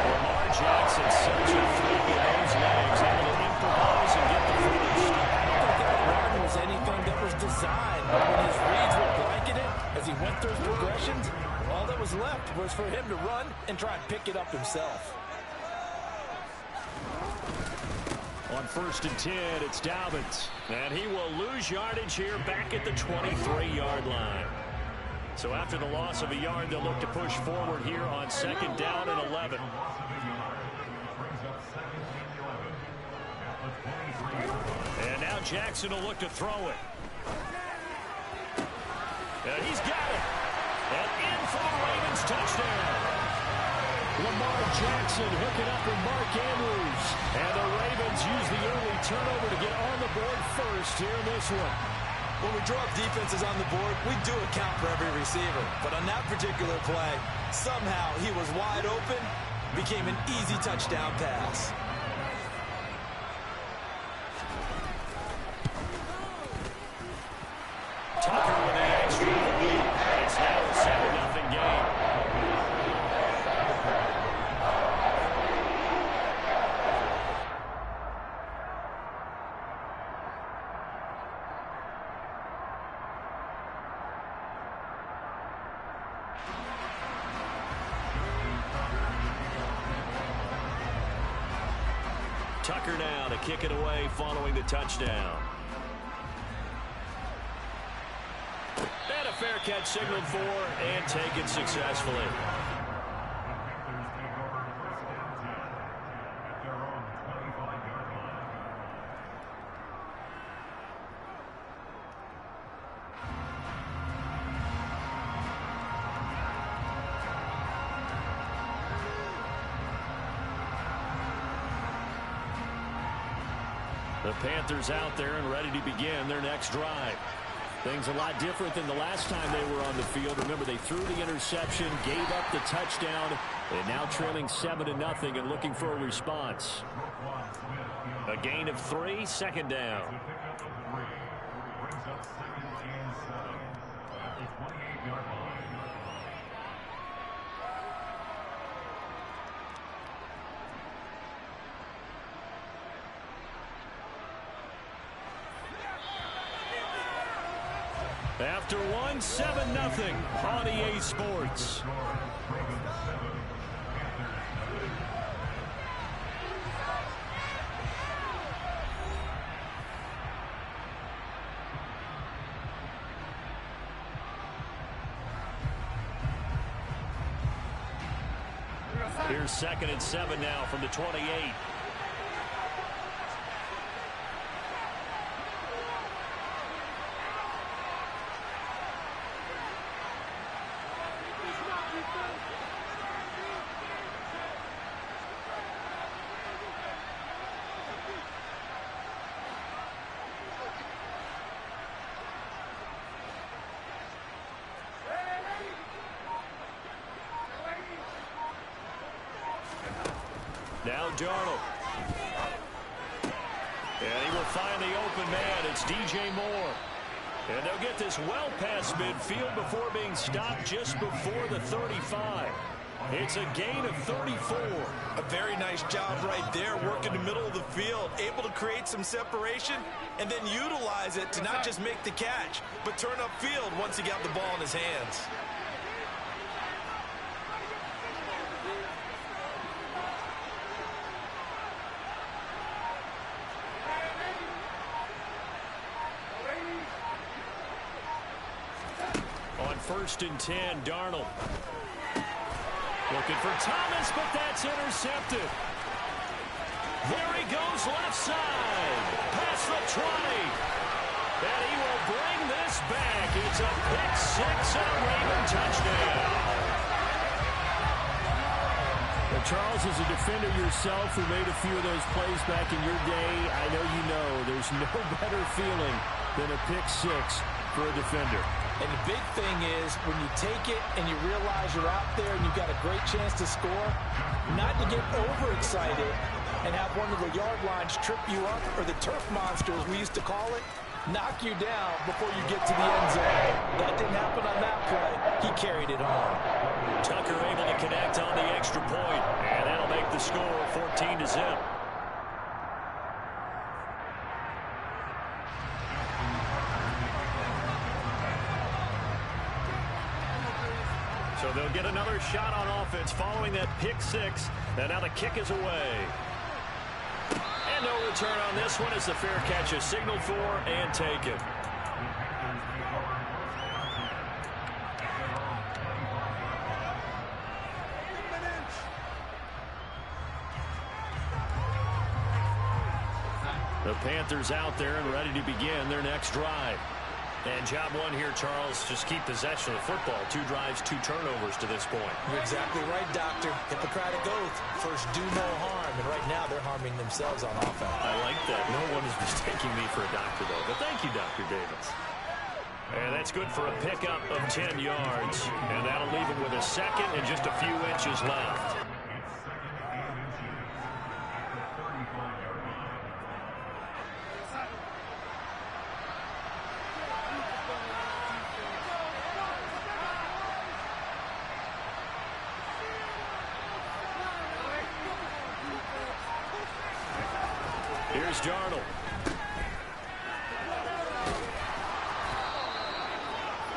Lamar Jackson, such a threat with those legs, able to improvise and get the first. I don't think that run was anything that was designed. When his reads were blanketed, as he went through his progressions, all that was left was for him to run and try and pick it up himself. On 1st and 10, it's Dobbins. And he will lose yardage here back at the 23-yard line. So after the loss of a yard, they'll look to push forward here on 2nd down and 11. And now Jackson will look to throw it. And he's got it. And in for the Ravens touchdown. Lamar Jackson hooking up with Mark Andrews. And the Ravens use the early turnover to get on the board first here in this one. When we draw up defenses on the board, we do account for every receiver. But on that particular play, somehow he was wide open, became an easy touchdown pass. Tucker with the extra point. It's now a 7-0 game. Tucker now to kick it away following the touchdown. And a fair catch signaled for and taken successfully. The Panthers out there and ready to begin their next drive. Things a lot different than the last time they were on the field. Remember, they threw the interception, gave up the touchdown, and now trailing 7-0 and looking for a response. A gain of 3, 2nd down. After one, 7-0 on EA Sports. Here's 2nd and 7 now from the 28. Now Darnold. And he will find the open man. It's DJ Moore. And they'll get this well past midfield before being stopped just before the 35. It's a gain of 34. A very nice job right there, working the middle of the field, able to create some separation and then utilize it to not just make the catch, but turn upfield once he got the ball in his hands. On 1st and 10, Darnold. Looking for Thomas, but that's intercepted. There he goes left side. Past the 20. And he will bring this back. It's a pick six and a Raven touchdown. Well, Charles, as a defender yourself who made a few of those plays back in your day, I know you know there's no better feeling than a pick six for a defender. And the big thing is when you take it and you realize you're out there and you've got a great chance to score, not to get overexcited and have one of the yard lines trip you up, or the turf monster, as we used to call it, knock you down before you get to the end zone. That didn't happen on that play. He carried it home. Tucker able to connect on the extra point, and that'll make the score 14-0. So they'll get another shot on offense following that pick six. And now the kick is away. And no return on this one as the fair catch is signaled for and taken. The Panthers out there and ready to begin their next drive. And job one here, Charles, just keep possession of the football. 2 drives, 2 turnovers to this point. You're exactly right, Doctor. Hippocratic oath. First, do no harm. And right now, they're harming themselves on offense. I like that. No one is mistaking me for a doctor, though. But thank you, Dr. Davis. And that's good for a pickup of 10 yards. And that'll leave him with a second and just a few inches left. Here's Darnold.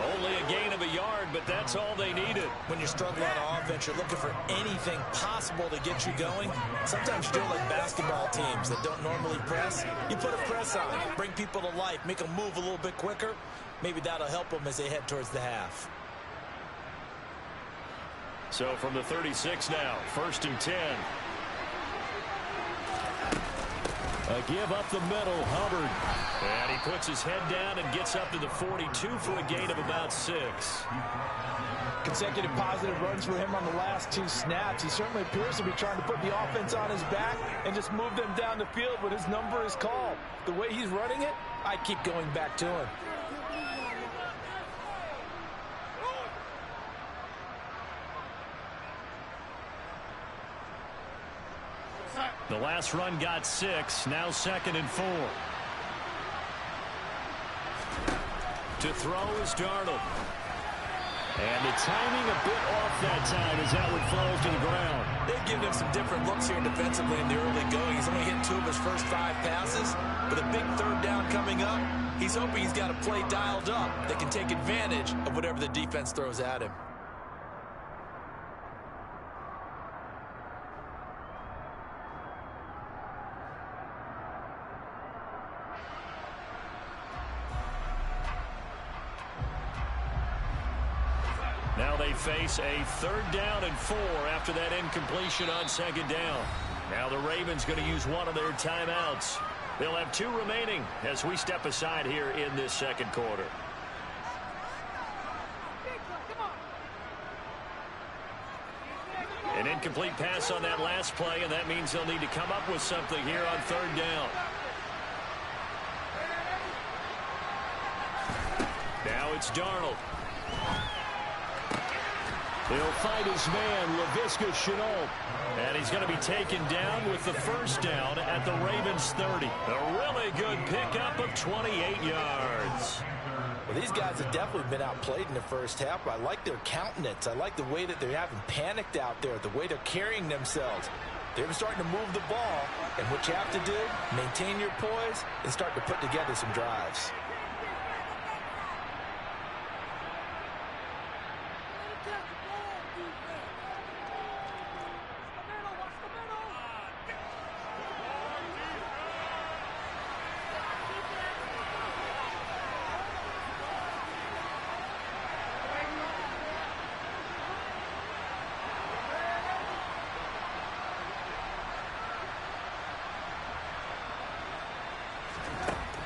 Only a gain of a yard, but that's all they needed. When you're struggling on offense, you're looking for anything possible to get you going. Sometimes you're like basketball teams that don't normally press. You put a press on, bring people to life, make them move a little bit quicker. Maybe that'll help them as they head towards the half. So from the 36 now, 1st and 10. A give up the middle, Hubbard. And he puts his head down and gets up to the 42 for a gain of about 6. Consecutive positive runs for him on the last 2 snaps. He certainly appears to be trying to put the offense on his back and just move them down the field when his number is called. The way he's running it, I keep going back to him. The last run got 6. Now 2nd and 4. To throw is Darnold. And the timing a bit off that time as that one falls to the ground. They've given him some different looks here defensively in the early going. He's only hit 2 of his first 5 passes. With a big 3rd down coming up, he's hoping he's got a play dialed up that can take advantage of whatever the defense throws at him. Now they face a 3rd down and 4 after that incompletion on 2nd down. Now the Ravens going to use one of their timeouts. They'll have 2 remaining as we step aside here in this 2nd quarter. An incomplete pass on that last play, and that means they'll need to come up with something here on 3rd down. Now it's Darnold. He'll fight his man, Laviska Shenault. And he's going to be taken down with the first down at the Ravens 30. A really good pickup of 28 yards. Well, these guys have definitely been outplayed in the first half, but I like their countenance. I like the way that they haven't panicked out there, the way they're carrying themselves. They're starting to move the ball, and what you have to do, maintain your poise and start to put together some drives.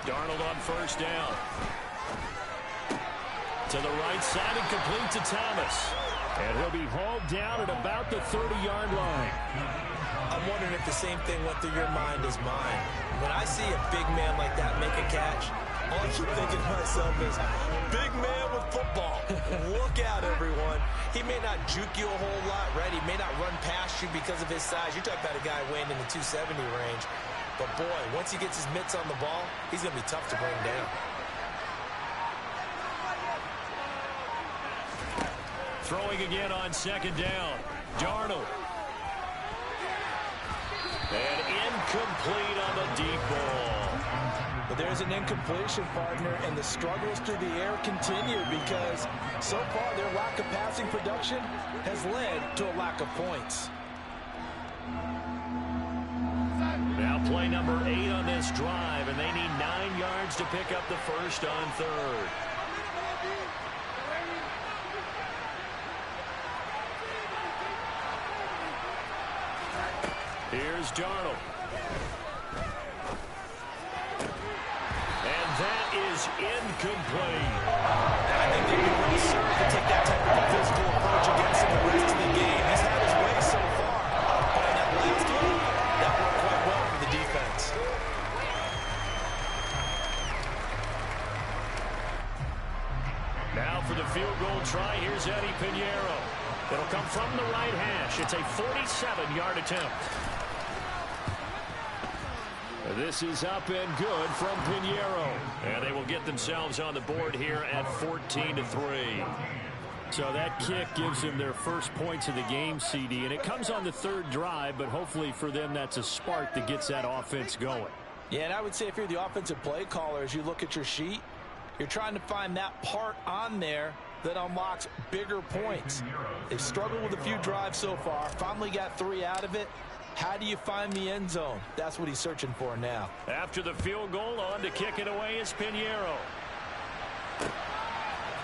Darnold on first down. To the right side and complete to Thomas. And he'll be hauled down at about the 30-yard line. I'm wondering if the same thing went through your mind as mine. When I see a big man like that make a catch, all I keep thinking to myself is, big man with football. Look out, everyone. He may not juke you a whole lot, right? He may not run past you because of his size. You're talking about a guy weighing in the 270 range. But, boy, once he gets his mitts on the ball, he's going to be tough to bring down. Throwing again on second down. Darnold. And incomplete on the deep ball. But there's an incompletion, partner, and the struggles through the air continue because so far their lack of passing production has led to a lack of points. Now play number 8 on this drive, and they need 9 yards to pick up the first on third. Here's Darnold. And that is incomplete. I think they'd be well served to take that type of a physical approach against him the rest of the game. He's had his way so far, but in that last one, that worked quite well for the defense. Now for the field goal try, here's Eddie Pinheiro. It'll come from the right hash. It's a 47-yard attempt. This is up and good from Pinheiro. And they will get themselves on the board here at 14-3. So that kick gives them their first points of the game, CD. And it comes on the third drive, but hopefully for them that's a spark that gets that offense going. Yeah, and I would say if you're the offensive play caller, as you look at your sheet, you're trying to find that part on there that unlocks bigger points. They've struggled with a few drives so far, finally got 3 out of it. How do you find the end zone? That's what he's searching for now. After the field goal, on to kick it away is Pinheiro.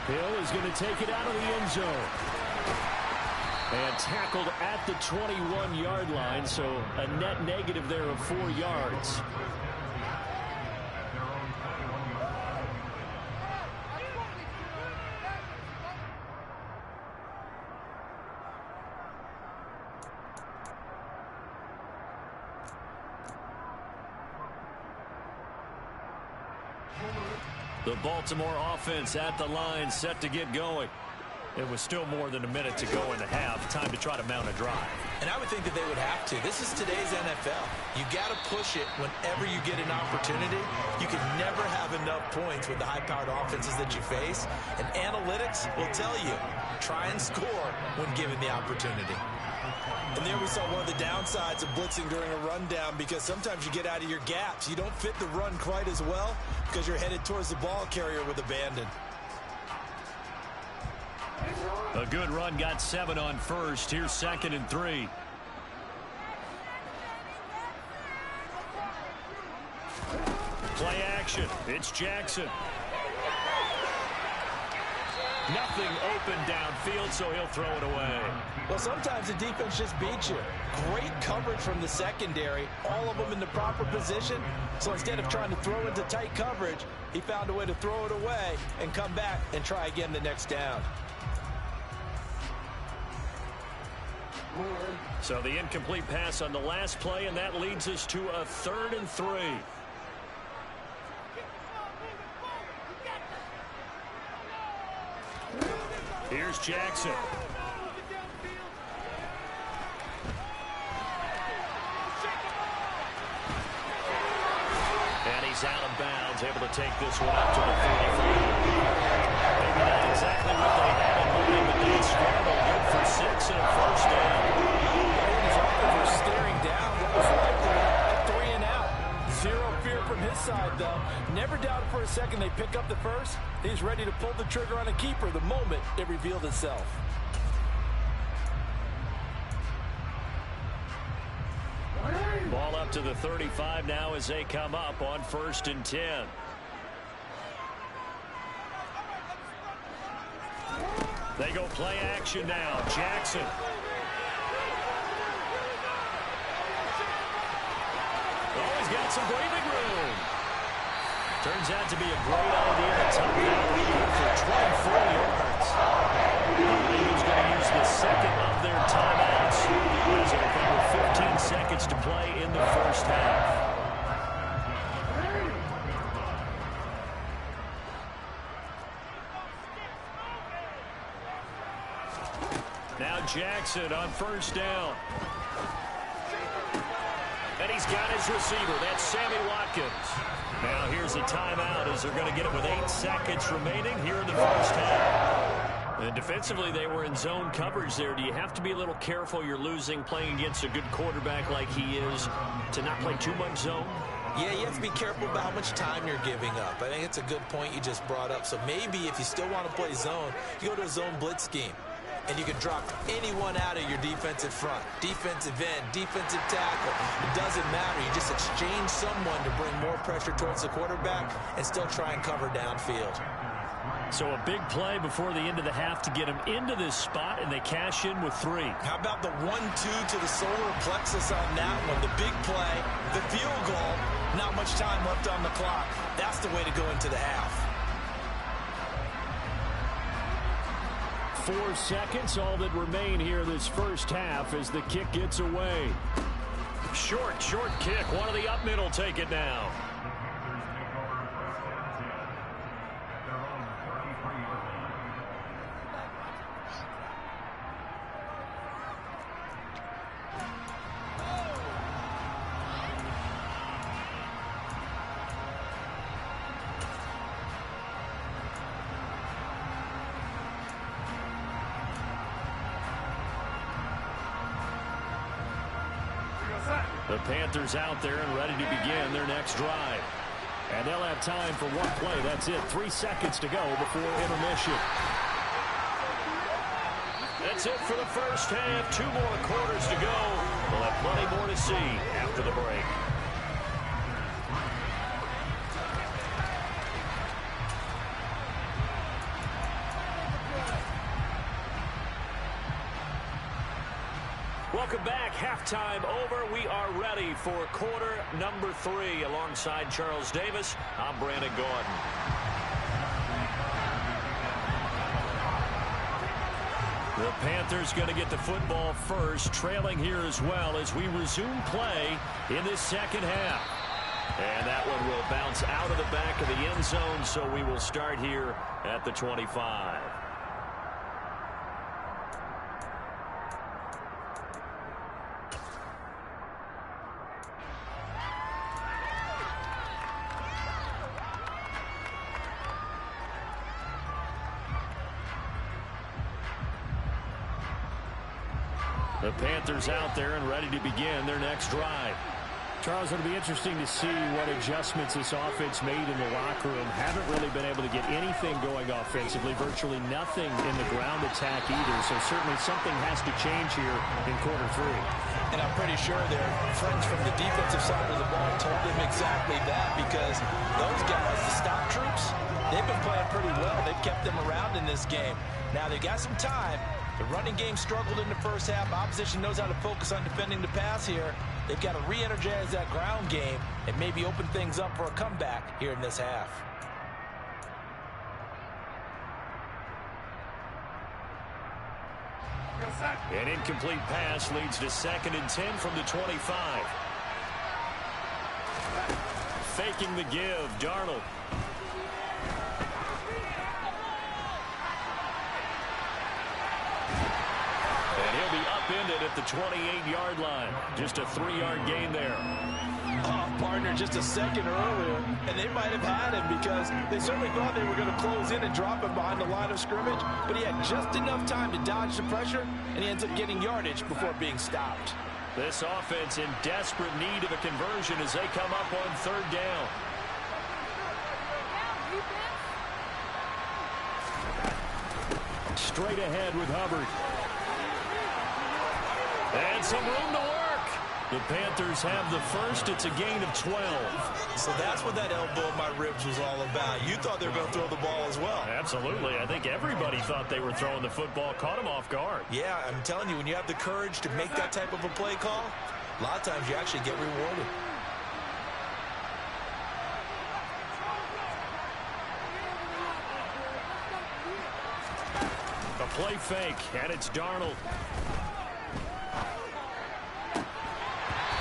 Hill is going to take it out of the end zone. And tackled at the 21-yard line, so a net negative there of 4 yards. The Baltimore offense at the line, set to get going. It was still more than a minute to go in the half. Time to try to mount a drive. And I would think that they would have to. This is today's NFL. You got to push it whenever you get an opportunity. You can never have enough points with the high-powered offenses that you face. And analytics will tell you, try and score when given the opportunity. And there we saw one of the downsides of blitzing during a rundown, because sometimes you get out of your gaps. You don't fit the run quite as well because you're headed towards the ball carrier with abandon. A good run, got 7 on first. Here's 2nd and 3. Play action. It's Jackson. Nothing open downfield, so he'll throw it away. Well, sometimes the defense just beats you. Great coverage from the secondary, all of them in the proper position. So instead of trying to throw into tight coverage, he found a way to throw it away and come back and try again the next down. So the incomplete pass on the last play, and that leads us to a 3rd and 3. Here's Jackson. he's out of bounds, able to take this one up to the 35. Maybe not exactly what they had in mind, but they scrambled good for 6 and a first down. His offense was staring down what was likely a 3 and out. Zero fear from his side, though. Never doubted for a second they pick up the first. He's ready to pull the trigger on a keeper the moment it revealed itself. Ball up to the 35 now as they come up on 1st and 10. They go play action now. Jackson. Oh, he's got some breathing room. Turns out to be a great idea to tuck that good for 24 yards. The Ravens going to use the second of their timeouts as they come with 15 seconds to play in the first half. Now Jackson on 1st down. And he's got his receiver. That's Sammy Watkins. Now here's a timeout as they're going to get it with 8 seconds remaining here in the first half. And defensively, they were in zone coverage there. Do you have to be a little careful you're losing playing against a good quarterback like he is to not play too much zone? Yeah, you have to be careful about how much time you're giving up. I think it's a good point you just brought up. So maybe if you still want to play zone, you go to a zone blitz scheme. And you can drop anyone out of your defensive front. Defensive end, defensive tackle. It doesn't matter. You just exchange someone to bring more pressure towards the quarterback and still try and cover downfield. So a big play before the end of the half to get them into this spot, and they cash in with 3. How about the 1-2 to the solar plexus on that one? The big play, the field goal, not much time left on the clock. That's the way to go into the half. 4 seconds, all that remain here this first half as the kick gets away. Short kick. One of the up middle take it now. The Panthers out there and ready to begin their next drive. And they'll have time for one play. That's it. 3 seconds to go before intermission. That's it for the first half. 2 more quarters to go. We'll have plenty more to see after the break. Welcome back. Halftime over. We are ready for quarter number 3. Alongside Charles Davis, I'm Brandon Gordon. The Panthers going to get the football first, trailing here as well as we resume play in this second half. And that one will bounce out of the back of the end zone, so we will start here at the 25. The Panthers out there and ready to begin their next drive. Charles, it'll be interesting to see what adjustments this offense made in the locker room. Haven't really been able to get anything going offensively, virtually nothing in the ground attack either. So certainly something has to change here in quarter 3. And I'm pretty sure their friends from the defensive side of the ball told them exactly that, because those guys, the stop troops, they've been playing pretty well. They've kept them around in this game. Now they've got some time. The running game struggled in the first half. Opposition knows how to focus on defending the pass here. They've got to re-energize that ground game and maybe open things up for a comeback here in this half. An incomplete pass leads to 2nd and 10 from the 25. Faking the give, Darnold. And he'll be upended at the 28-yard line. Just a 3-yard gain there. Oh, partner just a second earlier, and they might have had him because they certainly thought they were going to close in and drop him behind the line of scrimmage, but he had just enough time to dodge the pressure, and he ends up getting yardage before being stopped. This offense in desperate need of a conversion as they come up on third down. Straight ahead with Hubbard. And some room to work. The Panthers have the first. It's a gain of 12. So that's what that elbow in my ribs was all about. You thought they were going to throw the ball as well. Absolutely. I think everybody thought they were throwing the football. Caught him off guard. Yeah, I'm telling you, when you have the courage to make that type of a play call, a lot of times you actually get rewarded. A play fake, and it's Darnold.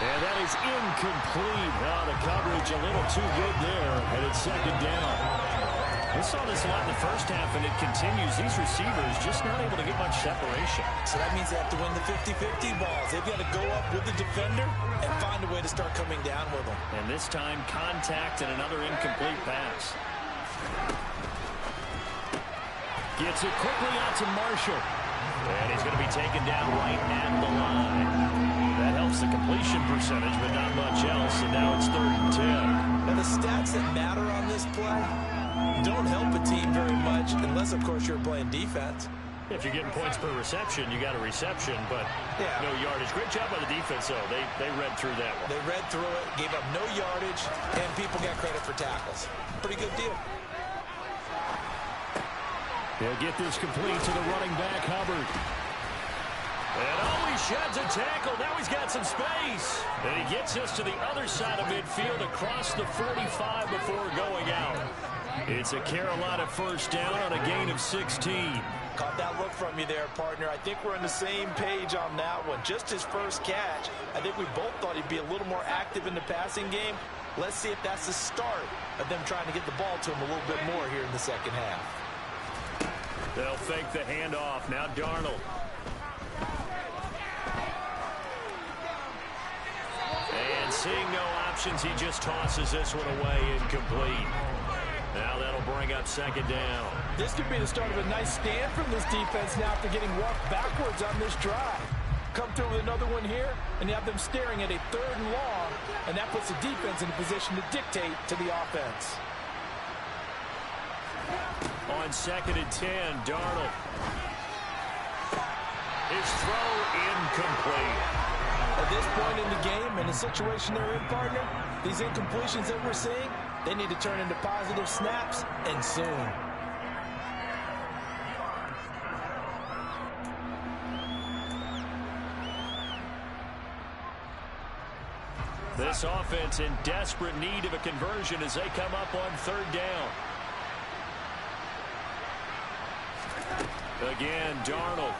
And that is incomplete. Oh, the coverage a little too good there, and it's second down. We saw this a lot in the first half, and it continues. These receivers just not able to get much separation. So that means they have to win the 50-50 balls. They've got to go up with the defender and find a way to start coming down with them. And this time, contact and another incomplete pass. Gets it quickly out to Marshall. And he's going to be taken down right at the line. That helps the completion percentage, but not much else. And now it's 3rd and 10. Now, the stats that matter on this play don't help a team very much unless, of course, you're playing defense. If you're getting points per reception, you got a reception, but no yardage. Great job by the defense, though. They read through that one. They read through it, gave up no yardage, and people got credit for tackles. Pretty good deal. He'll get this complete to the running back, Hubbard. And he sheds a tackle. Now he's got some space. And he gets us to the other side of midfield across the 45 before going out. It's a Carolina first down on a gain of 16. Caught that look from you there, partner. I think we're on the same page on that one. Just his first catch. I think we both thought he'd be a little more active in the passing game. Let's see if that's the start of them trying to get the ball to him a little bit more here in the second half. They'll fake the handoff. Now Darnold. And seeing no options, he just tosses this one away incomplete. Now that'll bring up second down. This could be the start of a nice stand from this defense now after getting walked backwards on this drive. Come through with another one here, and you have them staring at a 3rd and long, and that puts the defense in a position to dictate to the offense. On 2nd and 10, Darnold. His throw incomplete. At this point in the game, and the situation they're in, partner, these incompletions that we're seeing, they need to turn into positive snaps, and soon. This offense in desperate need of a conversion as they come up on 3rd down. Again, Darnold.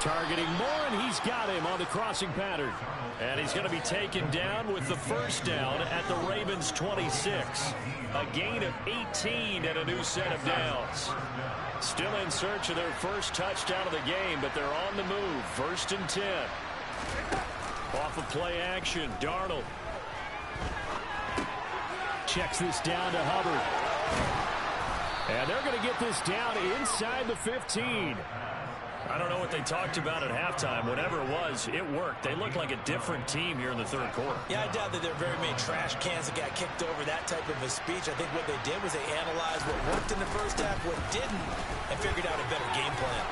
Targeting Moore, and he's got him on the crossing pattern. And he's going to be taken down with the first down at the Ravens' 26. A gain of 18 and a new set of downs. Still in search of their first touchdown of the game, but they're on the move. 1st and 10. Off of play action, Darnold. Checks this down to Hubbard. And they're going to get this down inside the 15. I don't know what they talked about at halftime. Whatever it was, it worked. They looked like a different team here in the 3rd quarter. Yeah, I doubt that there are very many trash cans that got kicked over that type of a speech. I think what they did was they analyzed what worked in the first half, what didn't, and figured out a better game plan.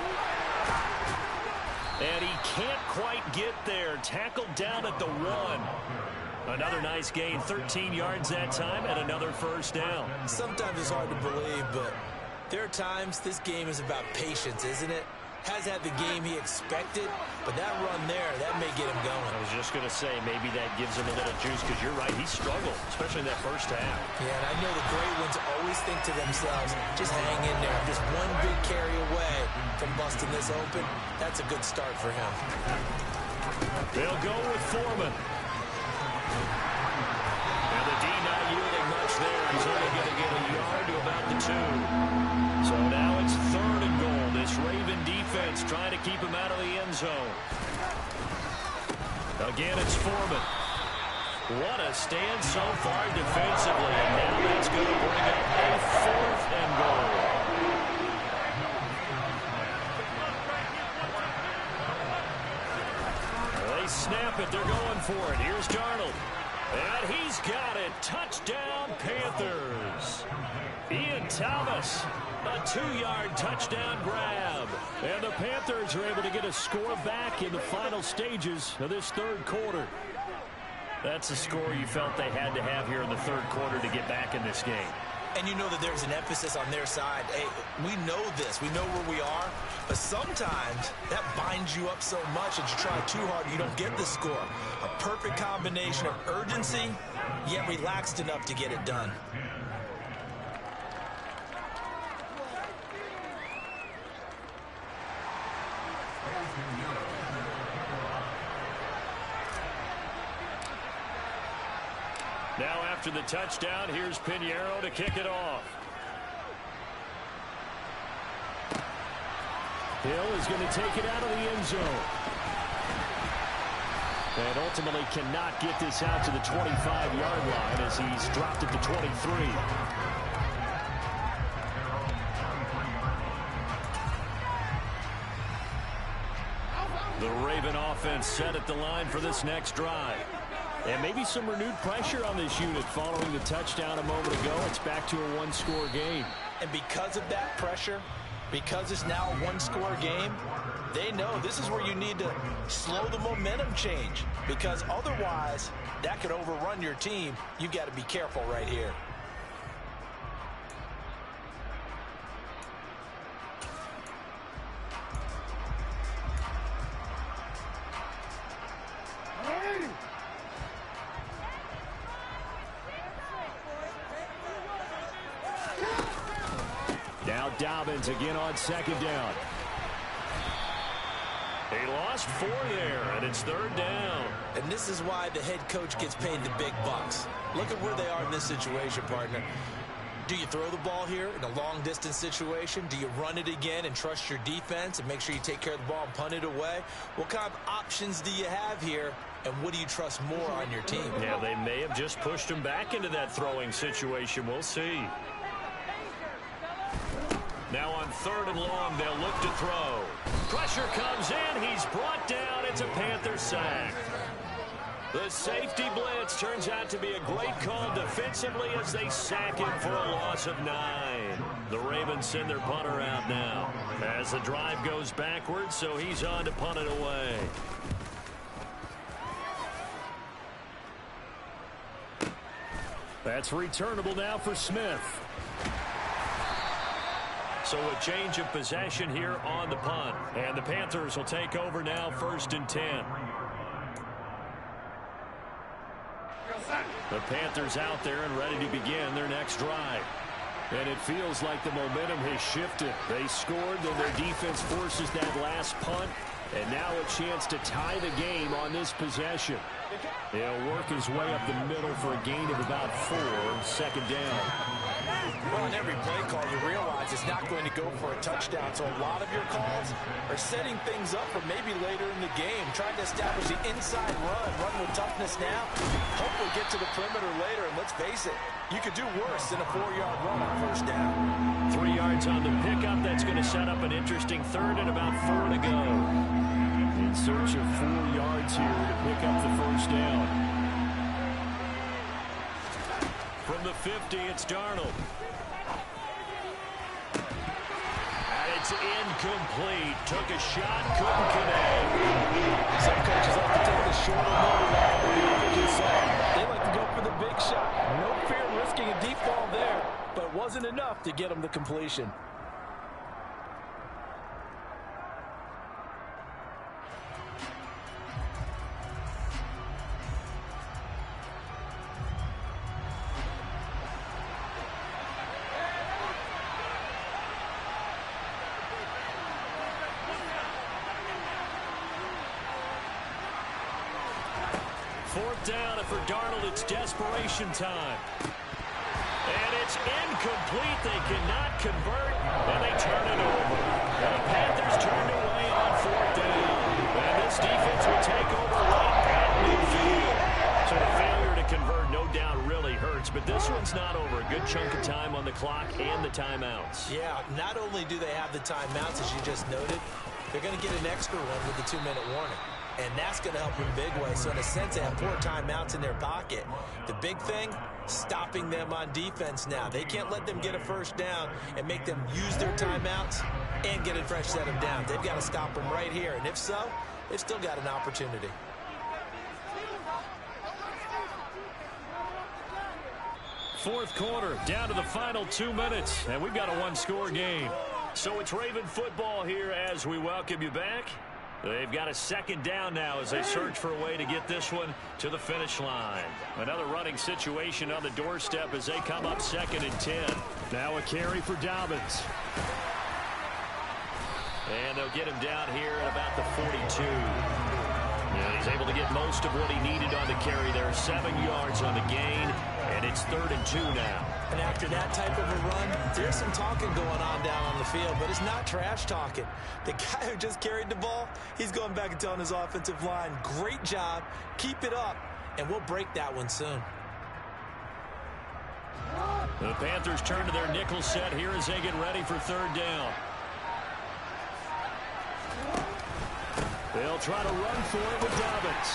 And he can't quite get there. Tackled down at the 1. Another nice gain, 13 yards that time, and another first down. Sometimes it's hard to believe, but there are times this game is about patience, isn't it? Has had the game he expected, but that run there, that may get him going. I was just going to say, maybe that gives him a little juice, because you're right, he struggled, especially in that first half. Yeah, and I know the great ones always think to themselves, just hang in there. Just one big carry away from busting this open. That's a good start for him. They'll go with Foreman. And the D not yielding much there. He's only going to get a yard to about the 2. So now it's 3rd and goal. This Raven defense trying to keep him out of the end zone. Again, it's Foreman. What a stand so far defensively, and now that's going to bring up a 4th and goal. They snap it. They're going for it. Here's Darnold. And he's got it. Touchdown, Panthers. Ian Thomas, a 2-yard touchdown grab. And the Panthers are able to get a score back in the final stages of this third quarter. That's a score you felt they had to have here in the third quarter to get back in this game. And you know that there's an emphasis on their side. Hey, we know this. We know where we are. But sometimes that binds you up so much that you try too hard, you don't get the score. A perfect combination of urgency, yet relaxed enough to get it done. Now after the touchdown, here's Pinheiro to kick it off. Hill is going to take it out of the end zone. And ultimately cannot get this out to the 25-yard line as he's dropped it to 23. The Raven offense set at the line for this next drive. And maybe some renewed pressure on this unit following the touchdown a moment ago. It's back to a one-score game. And because of that pressure, because it's now a one-score game, they know this is where you need to slow the momentum change. Because otherwise, that could overrun your team. You've got to be careful right here. Now Dobbins again on second down. They lost 4 there, and it's third down. And this is why the head coach gets paid the big bucks. Look at where they are in this situation, partner. Do you throw the ball here in a long-distance situation? Do you run it again and trust your defense and make sure you take care of the ball and punt it away? What kind of options do you have here, and what do you trust more on your team? Yeah, they may have just pushed him back into that throwing situation. We'll see. Now on third and long, they'll look to throw. Pressure comes in. He's brought down. It's a Panther sack. The safety blitz turns out to be a great call defensively as they sack him for a loss of 9. The Ravens send their punter out now as the drive goes backwards, so he's on to punt it away. That's returnable now for Smith. So a change of possession here on the punt. And the Panthers will take over now, 1st and 10. The Panthers out there and ready to begin their next drive. And it feels like the momentum has shifted. They scored, then their defense forces that last punt. And now a chance to tie the game on this possession. He'll work his way up the middle for a gain of about 4, second down. Well, in every play call, you realize it's not going to go for a touchdown. So a lot of your calls are setting things up for maybe later in the game, trying to establish the inside run with toughness now. Hopefully get to the perimeter later, and let's face it, you could do worse than a 4-yard run on first down. 3 yards on the pickup. That's going to set up an interesting third and about 4 to go. In search of 4 yards here to pick up the first down. From the 50, it's Darnold. And it's incomplete. Took a shot, couldn't connect. Some coaches like to take the shorter move off the offensive side. They like to go for the big shot. No fear of risking a deep ball there, but it wasn't enough to get them the completion. Fourth down, and for Darnold, it's desperation time. And it's incomplete. They cannot convert, and they turn it over. And the Panthers turned away on 4th down. And this defense will take over right at midfield. So the failure to yards, but this one's not over. A good chunk of time on the clock and the timeouts. Yeah, not only do they have the timeouts, as you just noted, they're going to get an extra one with the 2-minute warning. And that's going to help in a big way. So in a sense, they have 4 timeouts in their pocket. The big thing, stopping them on defense now. They can't let them get a first down and make them use their timeouts and get a fresh set of downs. They've got to stop them right here. And if so, they've still got an opportunity. Fourth quarter, down to the final 2 minutes, and we've got a one-score game. So it's Raven football here as we welcome you back. They've got a second down now as they search for a way to get this one to the finish line. Another running situation on the doorstep as they come up 2nd and 10. Now a carry for Dobbins. And they'll get him down here at about the 42. And he's able to get most of what he needed on the carry there. 7 yards on the gain, and it's 3rd and 2 now. And after that type of a run, there's some talking going on down on the field, but it's not trash talking. The guy who just carried the ball, he's going back and telling his offensive line, great job, keep it up, and we'll break that one soon. The Panthers turn to their nickel set here as they get ready for 3rd down. They'll try to run for it with Dobbins.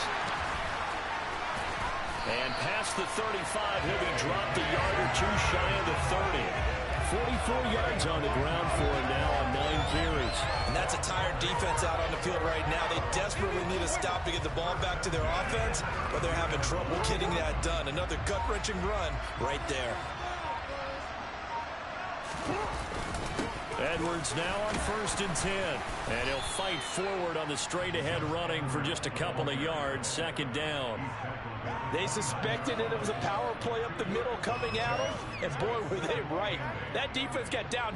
And past the 35, he'll be dropped a yard or 2 shy of the 30. 44 yards on the ground for him now on 9 carries. And that's a tired defense out on the field right now. They desperately need a stop to get the ball back to their offense, but they're having trouble getting that done. Another gut-wrenching run right there. Edwards now on 1st and 10. And he'll fight forward on the straight-ahead running for just a couple of yards. 2nd down. They suspected it was a power play up the middle coming at them, and boy, were they right. That defense got down.